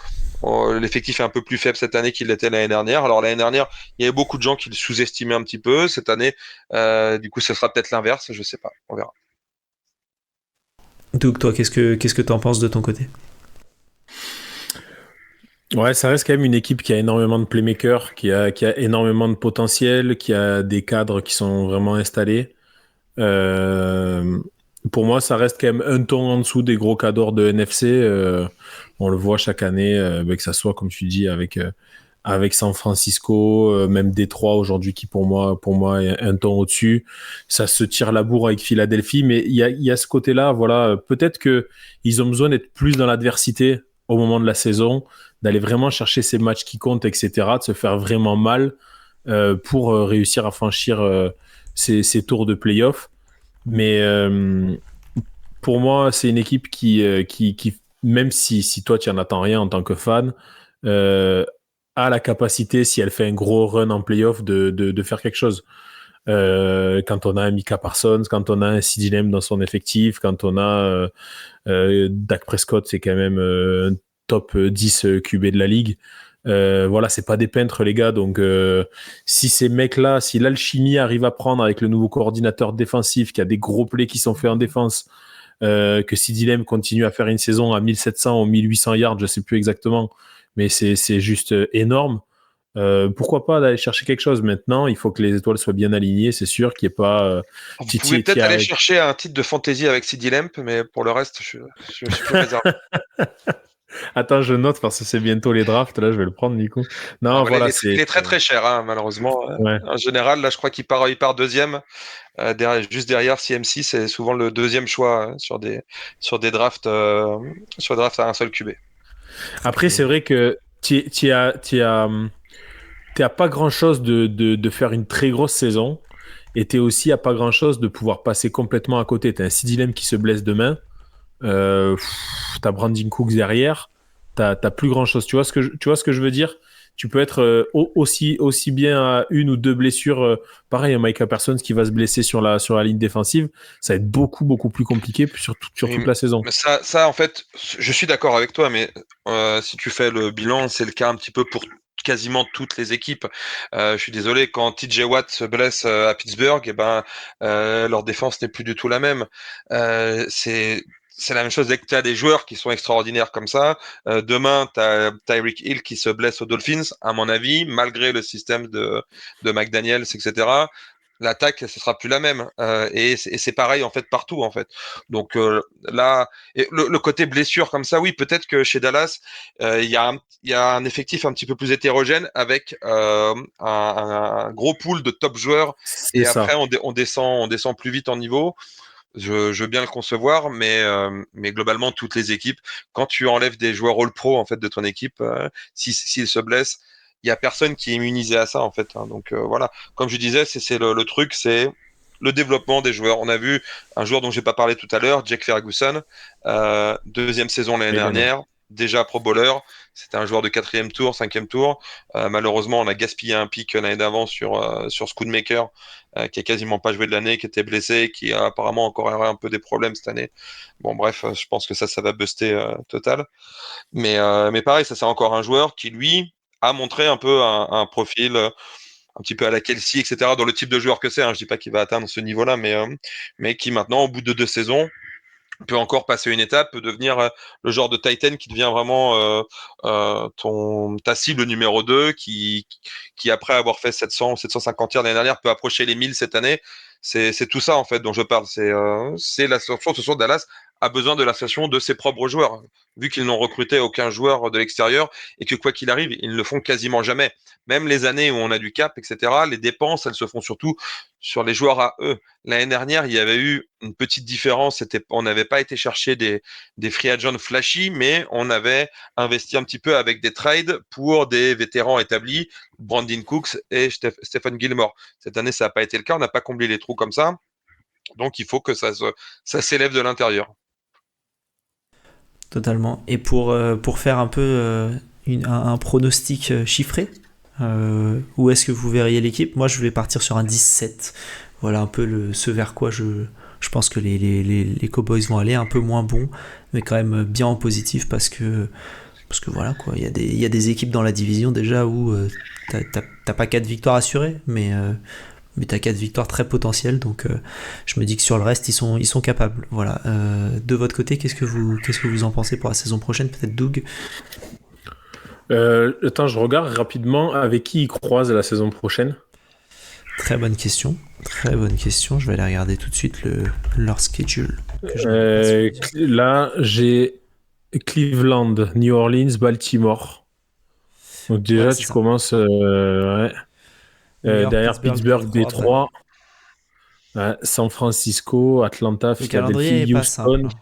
l'effectif est un peu plus faible cette année qu'il l'était l'année dernière. Alors l'année dernière, il y avait beaucoup de gens qui le sous-estimaient un petit peu. Cette année, du coup, ce sera peut-être l'inverse. Je sais pas. On verra. Donc toi, qu'est-ce que t'en penses de ton côté? Ouais, ça reste quand même une équipe qui a énormément de playmakers, qui a énormément de potentiel, qui a des cadres qui sont vraiment installés. Euh, pour moi, ça reste quand même un ton en dessous des gros cadors de NFC. On le voit chaque année, que ça soit, comme tu dis, avec San Francisco, même Détroit aujourd'hui, qui pour moi est un ton au-dessus. Ça se tire la bourre avec Philadelphie, mais il y a ce côté-là, voilà. Peut-être que ils ont besoin d'être plus dans l'adversité au moment de la saison, d'aller vraiment chercher ces matchs qui comptent, etc., de se faire vraiment mal pour réussir à franchir ces tours de playoff. Mais pour moi, c'est une équipe qui même si toi, tu n'en attends rien en tant que fan, euh, a la capacité, si elle fait un gros run en playoff, de faire quelque chose. Quand on a un Micah Parsons, quand on a un CeeDee Lamb dans son effectif, quand on a Dak Prescott, c'est quand même un top 10 QB de la ligue. Voilà, c'est pas des peintres, les gars. Donc, si ces mecs-là, si l'alchimie arrive à prendre avec le nouveau coordinateur défensif, qui a des gros plays qui sont faits en défense, que CeeDee Lamb continue à faire une saison à 1700 ou 1800 yards, je sais plus exactement, mais c'est juste énorme. Pourquoi pas d'aller chercher quelque chose maintenant? Il faut que les étoiles soient bien alignées, c'est sûr qu'il n'y ait pas Vous Titi pouvez et peut-être aller Tia. chercher un titre de fantasy avec CD Lamp, mais pour le reste, je suis plus réservé. Attends, je note parce que c'est bientôt les drafts. Là, je vais le prendre, du coup. Ah, Non, voilà, voilà, il est très très cher, hein, malheureusement. ouais. En général, là, je crois il part deuxième. Juste derrière CMC, c'est souvent le deuxième choix sur des drafts, sur des drafts à un seul QB. Après, c'est vrai que t'es à pas grand-chose de faire une très grosse saison et t'es aussi à pas grand-chose de pouvoir passer complètement à côté. T'as un CD Lamb qui se blesse demain. T'as Brandon Cooks derrière. T'as plus grand-chose. Tu vois ce que je veux dire? Tu peux être aussi bien à une ou deux blessures. Pareil, un Micah Parsons qui va se blesser sur la ligne défensive. Ça va être beaucoup plus compliqué sur Oui, toute la saison. mais en fait, je suis d'accord avec toi, mais si tu fais le bilan, c'est le cas un petit peu pour quasiment toutes les équipes. Je suis désolé, quand TJ Watt se blesse à Pittsburgh, eh ben, leur défense n'est plus du tout la même. C'est la même chose dès que tu as des joueurs qui sont extraordinaires comme ça. Demain, tu as Tyreek Hill qui se blesse aux Dolphins, à mon avis, malgré le système de McDaniels, etc. l'attaque, ce sera plus la même. Et c'est pareil en fait partout en fait. Donc là, et le côté blessure comme ça, oui, peut-être que chez Dallas, il y a un effectif un petit peu plus hétérogène avec un gros pool de top joueurs. C'est Et après, ça. on descend plus vite en niveau. Je veux bien le concevoir, mais globalement, toutes les équipes, quand tu enlèves des joueurs All-Pro en fait de ton équipe, s'ils se blessent, il y a personne qui est immunisé à ça en fait. Hein. Donc voilà, comme je disais, c'est le truc, c'est le développement des joueurs. On a vu un joueur dont j'ai pas parlé tout à l'heure, Jack Ferguson, deuxième saison l'année Également. dernière, déjà pro bowler. C'était un joueur de quatrième tour, cinquième tour. Malheureusement, on a gaspillé un pick l'année d'avant sur Schoonmaker, qui a quasiment pas joué de l'année, qui était blessé, qui a apparemment encore un peu des problèmes cette année. Bon, bref, je pense que ça va buster total. Mais pareil, ça c'est encore un joueur qui, lui, a montré un peu un profil un petit peu à la Kelsey, etc., dans le type de joueur que c'est. Hein. Je dis pas qu'il va atteindre ce niveau-là, mais qui maintenant, au bout de 2 saisons, peut encore passer une étape, peut devenir le genre de Titan qui devient vraiment ta cible numéro 2, qui après avoir fait 700 ou 750 tirs l'année dernière, peut approcher les 1000 cette année. C'est tout ça en fait dont je parle. C'est l'association, ce soir Dallas a besoin de l'association de ses propres joueurs, vu qu'ils n'ont recruté aucun joueur de l'extérieur et que quoi qu'il arrive, ils ne le font quasiment jamais. Même les années où on a du cap, etc., les dépenses, elles se font surtout sur les joueurs à eux. L'année dernière, il y avait eu une petite différence. On n'avait pas été chercher des free agents flashy, mais on avait investi un petit peu avec des trades pour des vétérans établis, Brandon Cooks et Stephen Gilmore. Cette année, ça n'a pas été le cas. On n'a pas comblé les trous comme ça. Donc, il faut que ça s'élève de l'intérieur. Totalement. Et pour faire un peu un pronostic chiffré, où est-ce que vous verriez l'équipe? Moi, je vais partir sur un 17. Voilà un peu ce vers quoi je pense que les Cowboys vont aller, un peu moins bon, mais quand même bien en positif parce que voilà quoi, il y a des équipes dans la division déjà où t'as pas 4 victoires assurées, mais t'as 4 victoires très potentielles, donc je me dis que sur le reste ils sont capables. Voilà. De votre côté, qu'est-ce que vous en pensez pour la saison prochaine? Peut-être Doug? Attends, je regarde rapidement avec qui ils croisent la saison prochaine. Très bonne question. Très bonne question. Je vais aller regarder tout de suite leur schedule. Que je n'avais pas sous les yeux. Là, j'ai Cleveland, New Orleans, Baltimore. Donc Ouais, déjà, c'est tu ça. commences ouais. New York, Derrière Pittsburgh, Pittsburgh, Détroit. Détroit, ouais, San Francisco, Atlanta, Le calendrier est Philadelphie, pas Houston. simple.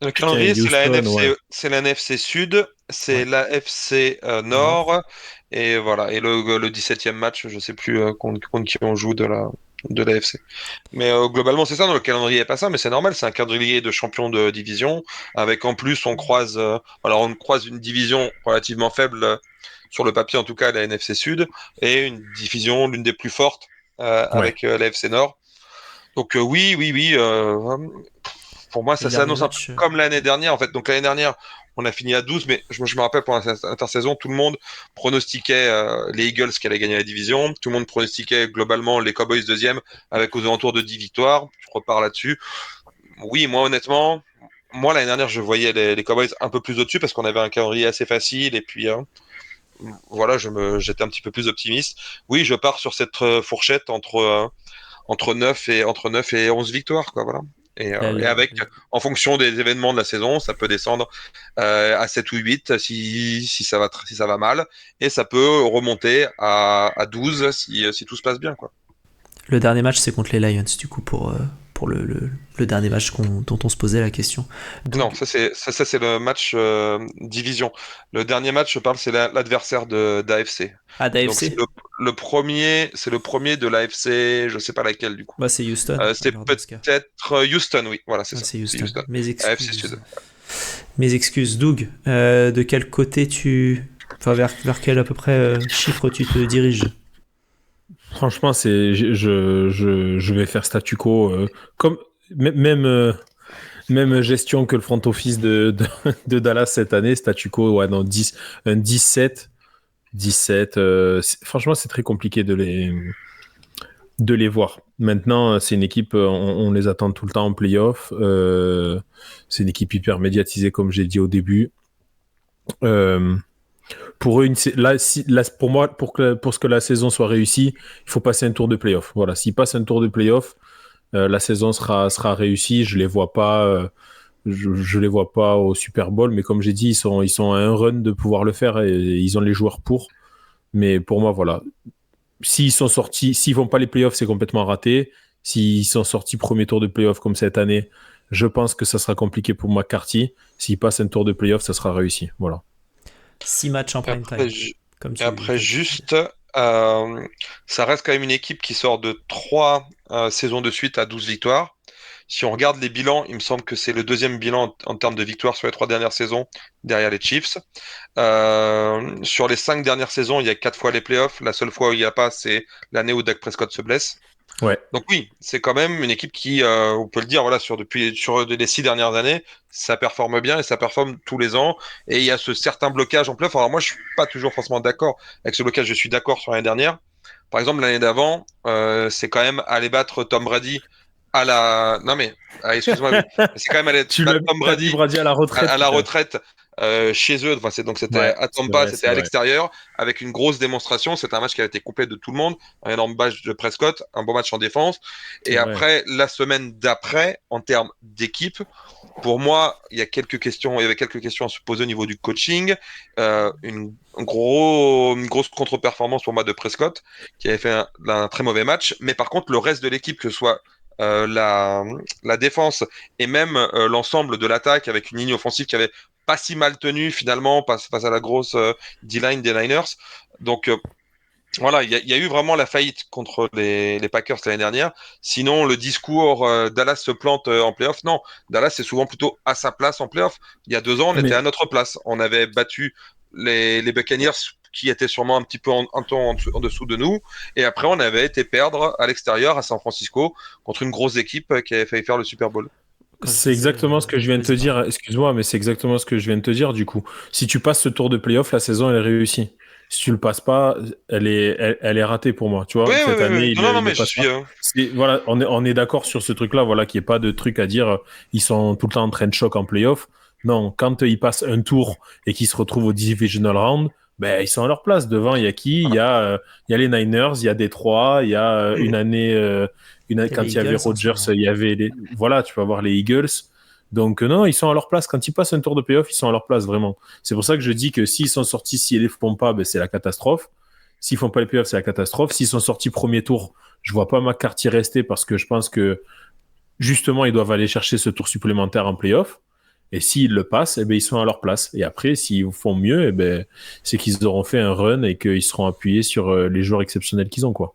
Le Putain, calendrier, Houston, ouais. C'est la NFC Sud, c'est Ouais. la FC Nord. Nord, et voilà. Et le 17e match, je sais plus contre qui on joue de la FC. Mais globalement, c'est ça, non, le calendrier est pas ça, mais c'est normal, c'est un calendrier de champion de division, avec en plus, alors on croise une division relativement faible, sur le papier en tout cas, la NFC Sud, et une division, l'une des plus fortes, Ouais. avec la FC Nord. Donc oui, pour moi, Le ça dernier s'annonce un peu match. comme l'année dernière. En fait, donc l'année dernière, on a fini à 12, mais je me rappelle pour l'intersaison, tout le monde pronostiquait les Eagles qui allaient gagner la division. Tout le monde pronostiquait globalement les Cowboys deuxième avec aux alentours de 10 victoires. Je repars là-dessus. Oui, moi honnêtement, moi l'année dernière, je voyais les Cowboys un peu plus au-dessus parce qu'on avait un calendrier assez facile et puis voilà, j'étais un petit peu plus optimiste. Oui, je pars sur cette fourchette entre 9 et 11 victoires, quoi, voilà. Et avec, en fonction des événements de la saison, ça peut descendre à 7 ou 8 si ça va mal, et ça peut remonter à 12 si tout se passe bien, quoi. Le dernier match, c'est contre les Lions, du coup, pour le dernier match dont on se posait la question. Non, Doug. ça c'est le match division. Le dernier match, je parle, c'est l'adversaire de d'AFC. Ah, Donc d'AFC? c'est le premier de l'AFC, je sais pas laquelle du coup. Bah, c'est Houston, C'est alors dans ce cas. peut-être Houston, oui, voilà, c'est Ah, ça, c'est c'est Houston. Houston. Mes AFC excuses. Sud. Mes excuses. Doug, de quel côté Enfin, vers quel à peu près chiffre tu te diriges? Franchement, je vais faire statu quo. Comme, même, même gestion que le front office de Dallas cette année, statu quo, ouais, non, 10, un 17. 17 franchement, c'est très compliqué de les voir. Maintenant, c'est une équipe, on les attend tout le temps en playoff. C'est une équipe hyper médiatisée, comme j'ai dit au début. Pour eux, là, pour moi, pour ce que la saison soit réussie, il faut passer un tour de play-off. Voilà, s'ils passent un tour de play-off, la saison sera réussie. Je les vois pas. Je les vois pas au Super Bowl, mais comme j'ai dit, ils sont à un run de pouvoir le faire et ils ont les joueurs pour. Mais pour moi, voilà. S'ils font pas les playoffs, c'est complètement raté. S'ils sont sortis premier tour de playoffs comme cette année, je pense que ça sera compliqué pour McCarthy. S'ils passent un tour de playoffs, ça sera réussi. Voilà. 6 matchs en prime Après, time, comme après, tu juste, ça reste quand même une équipe qui sort de 3 saisons de suite à 12 victoires. Si on regarde les bilans, il me semble que c'est le deuxième bilan en termes de victoires sur les 3 dernières saisons, derrière les Chiefs. Sur les 5 dernières saisons, il y a 4 fois les playoffs. La seule fois où il n'y a pas, c'est l'année où Dak Prescott se blesse. Ouais. Donc oui, c'est quand même une équipe qui, on peut le dire, voilà, sur les 6 dernières années, ça performe bien et ça performe tous les ans. Et il y a ce certain blocage en playoff. Alors moi, je suis pas toujours forcément d'accord avec ce blocage. Je suis d'accord sur l'année dernière. Par exemple, l'année d'avant, c'est quand même aller battre Tom Brady à la. Non mais, excuse-moi, oui. C'est quand même aller battre Tom T'as mis Brady Brady à la retraite. à la Putain. retraite chez eux. Enfin, donc c'était Ouais, à c'est Tampa, vrai, c'était c'est à vrai. l'extérieur, avec une grosse démonstration. C'était un match qui a été complet de tout le monde, un énorme match de Prescott, un bon match en défense. C'est Et vrai. après, la semaine d'après, en termes d'équipe, pour moi, il y avait quelques questions à se poser au niveau du coaching. Une grosse contre-performance pour moi de Prescott, qui avait fait un très mauvais match. Mais par contre, le reste de l'équipe, que ce soit la défense et même l'ensemble de l'attaque avec une ligne offensive qui avait pas si mal tenu finalement face à la grosse D-line des Niners. Donc voilà, il y a eu vraiment la faillite contre les Packers l'année dernière. Sinon, le discours Dallas se plante en playoff, non. Dallas est souvent plutôt à sa place en playoff. Il y a 2 ans, on était Mais à notre place. On avait battu les Buccaneers qui étaient sûrement un petit peu un ton en dessous de nous. Et après, on avait été perdre à l'extérieur à San Francisco contre une grosse équipe qui avait failli faire le Super Bowl. quand je c'est disais, exactement ce que je viens de te vas-y, pardon. dire. Excuse-moi, mais c'est exactement ce que je viens de te dire, du coup. Si tu passes ce tour de playoff, la saison, elle est réussie. Si tu le passes pas, elle est ratée pour moi. Tu Oui, vois, oui, cette oui, année, oui. Non, non, il le mais je passe suis. pas. Voilà, on est d'accord sur ce truc-là, voilà, qu'il n'y ait pas de truc à dire, ils sont tout le temps en train de choc en playoff. Non, quand ils passent un tour et qu'ils se retrouvent au divisional round, ben, ils sont à leur place. Devant, il y a qui? Il y a les Niners, il y a Détroit, il y a Il y a quand les il y avait Eagles en ce Rodgers, moment. il y avait voilà, tu vas voir les Eagles. Donc non, ils sont à leur place. Quand ils passent un tour de playoff, ils sont à leur place, vraiment. C'est pour ça que je dis que s'ils sont sortis, si ils les font pas, ben, c'est la catastrophe. S'ils font pas les playoffs, c'est la catastrophe. S'ils sont sortis premier tour, je vois pas McCarthy rester parce que je pense que justement, ils doivent aller chercher ce tour supplémentaire en playoff. Et s'ils le passent, eh ben, ils sont à leur place. Et après, s'ils font mieux, eh ben, c'est qu'ils auront fait un run et qu'ils seront appuyés sur les joueurs exceptionnels qu'ils ont, quoi.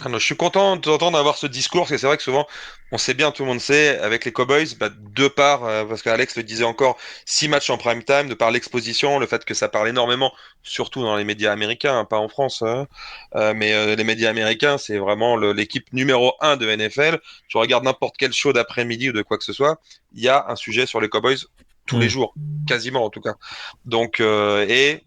Ah non, je suis content de t'entendre avoir ce discours, parce que c'est vrai que souvent, on sait bien, tout le monde sait, avec les Cowboys, bah, de par, parce qu'Alex le disait encore, 6 matchs en prime time, de par l'exposition, le fait que ça parle énormément, surtout dans les médias américains, hein, pas en France, hein, mais les médias américains, c'est vraiment l'équipe numéro 1 de NFL. Tu regardes n'importe quel show d'après-midi ou de quoi que ce soit, il y a un sujet sur les Cowboys tous les Mm. jours, quasiment en tout cas. Donc, et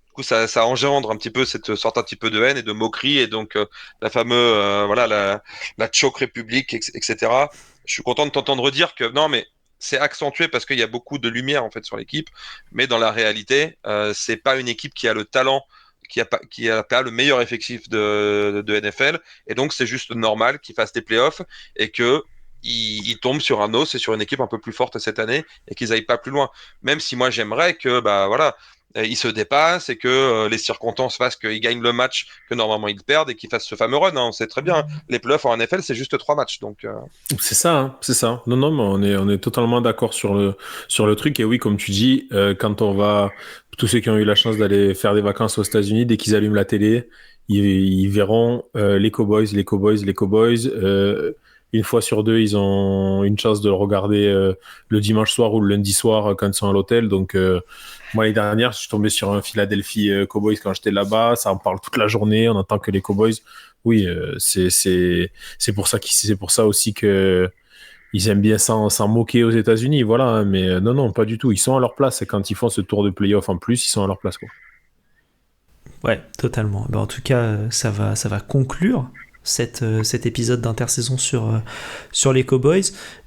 du coup, ça engendre un petit peu cette sorte un petit peu de haine et de moquerie et donc la fameuse voilà la choke république etc. Je suis content de t'entendre dire que non mais c'est accentué parce qu'il y a beaucoup de lumière en fait sur l'équipe, mais dans la réalité c'est pas une équipe qui a le talent qui a pas le meilleur effectif de NFL et donc c'est juste normal qu'ils fassent des playoffs et que ils tombent sur un os et sur une équipe un peu plus forte cette année et qu'ils aillent pas plus loin. Même si moi j'aimerais que bah voilà ils se dépassent et que les circonstances fassent qu'ils gagnent le match que normalement ils perdent et qu'ils fassent ce fameux run. Hein. On sait très bien, les playoffs en NFL, c'est juste 3 matchs. Donc, C'est ça, hein, c'est ça. Non, non, mais on est totalement d'accord sur le truc. Et oui, comme tu dis, quand on va, tous ceux qui ont eu la chance d'aller faire des vacances aux États-Unis, dès qu'ils allument la télé, ils verront les Cowboys, les Cowboys, les Cowboys. Une fois sur deux, ils ont une chance de le regarder le dimanche soir ou le lundi soir quand ils sont à l'hôtel. Donc, moi, l'année dernière, je suis tombé sur un Philadelphie Cowboys quand j'étais là-bas. Ça en parle toute la journée. On entend que les Cowboys. Oui, c'est pour ça c'est pour ça aussi que ils aiment bien s'en moquer aux États-Unis, voilà. Hein, mais non, non, pas du tout. Ils sont à leur place et quand ils font ce tour de playoff en plus, ils sont à leur place, quoi. Ouais, totalement. Ben, en tout cas, ça va conclure cet épisode d'intersaison sur les Cowboys.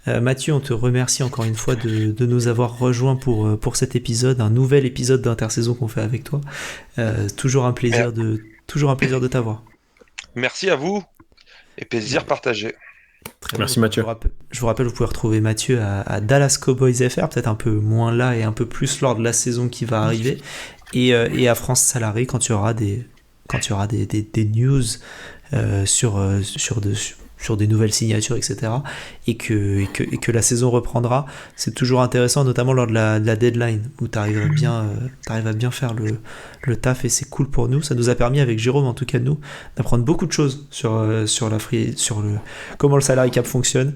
Mathieu, on te remercie encore une fois de nous avoir rejoints pour cet épisode, un nouvel épisode d'intersaison qu'on fait avec toi. Toujours un plaisir de t'avoir. Merci à vous et plaisir partagé. Très Merci bien. Mathieu. Je vous rappelle, vous pouvez retrouver Mathieu à Dallas Cowboys FR, peut-être un peu moins là et un peu plus lors de la saison qui va arriver, et à France Salary quand il y aura des news sur des nouvelles signatures, etc. Et que la saison reprendra. C'est toujours intéressant, notamment lors de la deadline, où tu arrives à bien faire le taf, et c'est cool pour nous. Ça nous a permis, avec Jérôme, en tout cas nous, d'apprendre beaucoup de choses sur comment le salary cap fonctionne.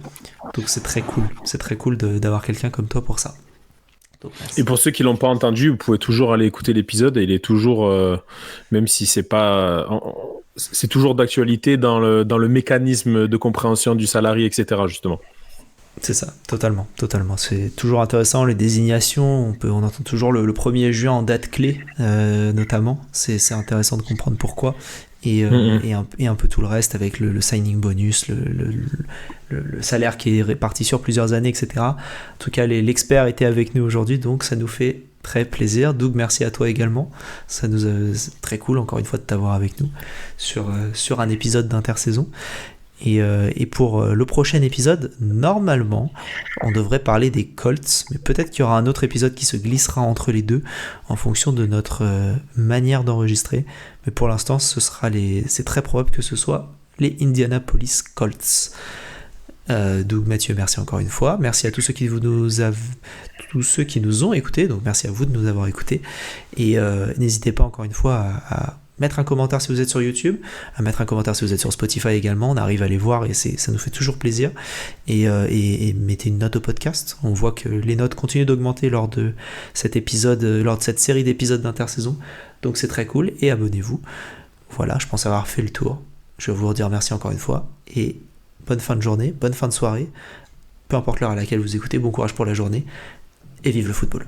Donc c'est très cool d'avoir quelqu'un comme toi pour ça. Donc, et pour ceux qui l'ont pas entendu, vous pouvez toujours aller écouter l'épisode, et il est toujours, même si c'est pas... c'est toujours d'actualité dans le mécanisme de compréhension du salarié, etc. justement. C'est ça, totalement. C'est toujours intéressant, les désignations, on entend toujours le 1er juin en date clé, notamment. C'est intéressant de comprendre pourquoi. Et un peu tout le reste avec le signing bonus, le salaire qui est réparti sur plusieurs années, etc. En tout cas, l'expert était avec nous aujourd'hui, donc ça nous fait très plaisir. Doug, merci à toi également. C'est très cool, encore une fois, de t'avoir avec nous sur un épisode d'intersaison. Et pour le prochain épisode, normalement, on devrait parler des Colts, mais peut-être qu'il y aura un autre épisode qui se glissera entre les deux en fonction de notre manière d'enregistrer. Mais pour l'instant, c'est très probable que ce soit les Indianapolis Colts. Doug, Mathieu, merci encore une fois. Merci à tous ceux qui nous ont écoutés. Donc merci à vous de nous avoir écoutés. Et n'hésitez pas encore une fois à mettre un commentaire si vous êtes sur YouTube, à mettre un commentaire si vous êtes sur Spotify également. On arrive à les voir et ça nous fait toujours plaisir. Et mettez une note au podcast. On voit que les notes continuent d'augmenter lors de cet épisode, lors de cette série d'épisodes d'intersaison. Donc c'est très cool. Et abonnez-vous. Voilà, je pense avoir fait le tour. Je vais vous redire merci encore une fois. Et bonne fin de journée, bonne fin de soirée. Peu importe l'heure à laquelle vous écoutez, bon courage pour la journée. Et vive le football.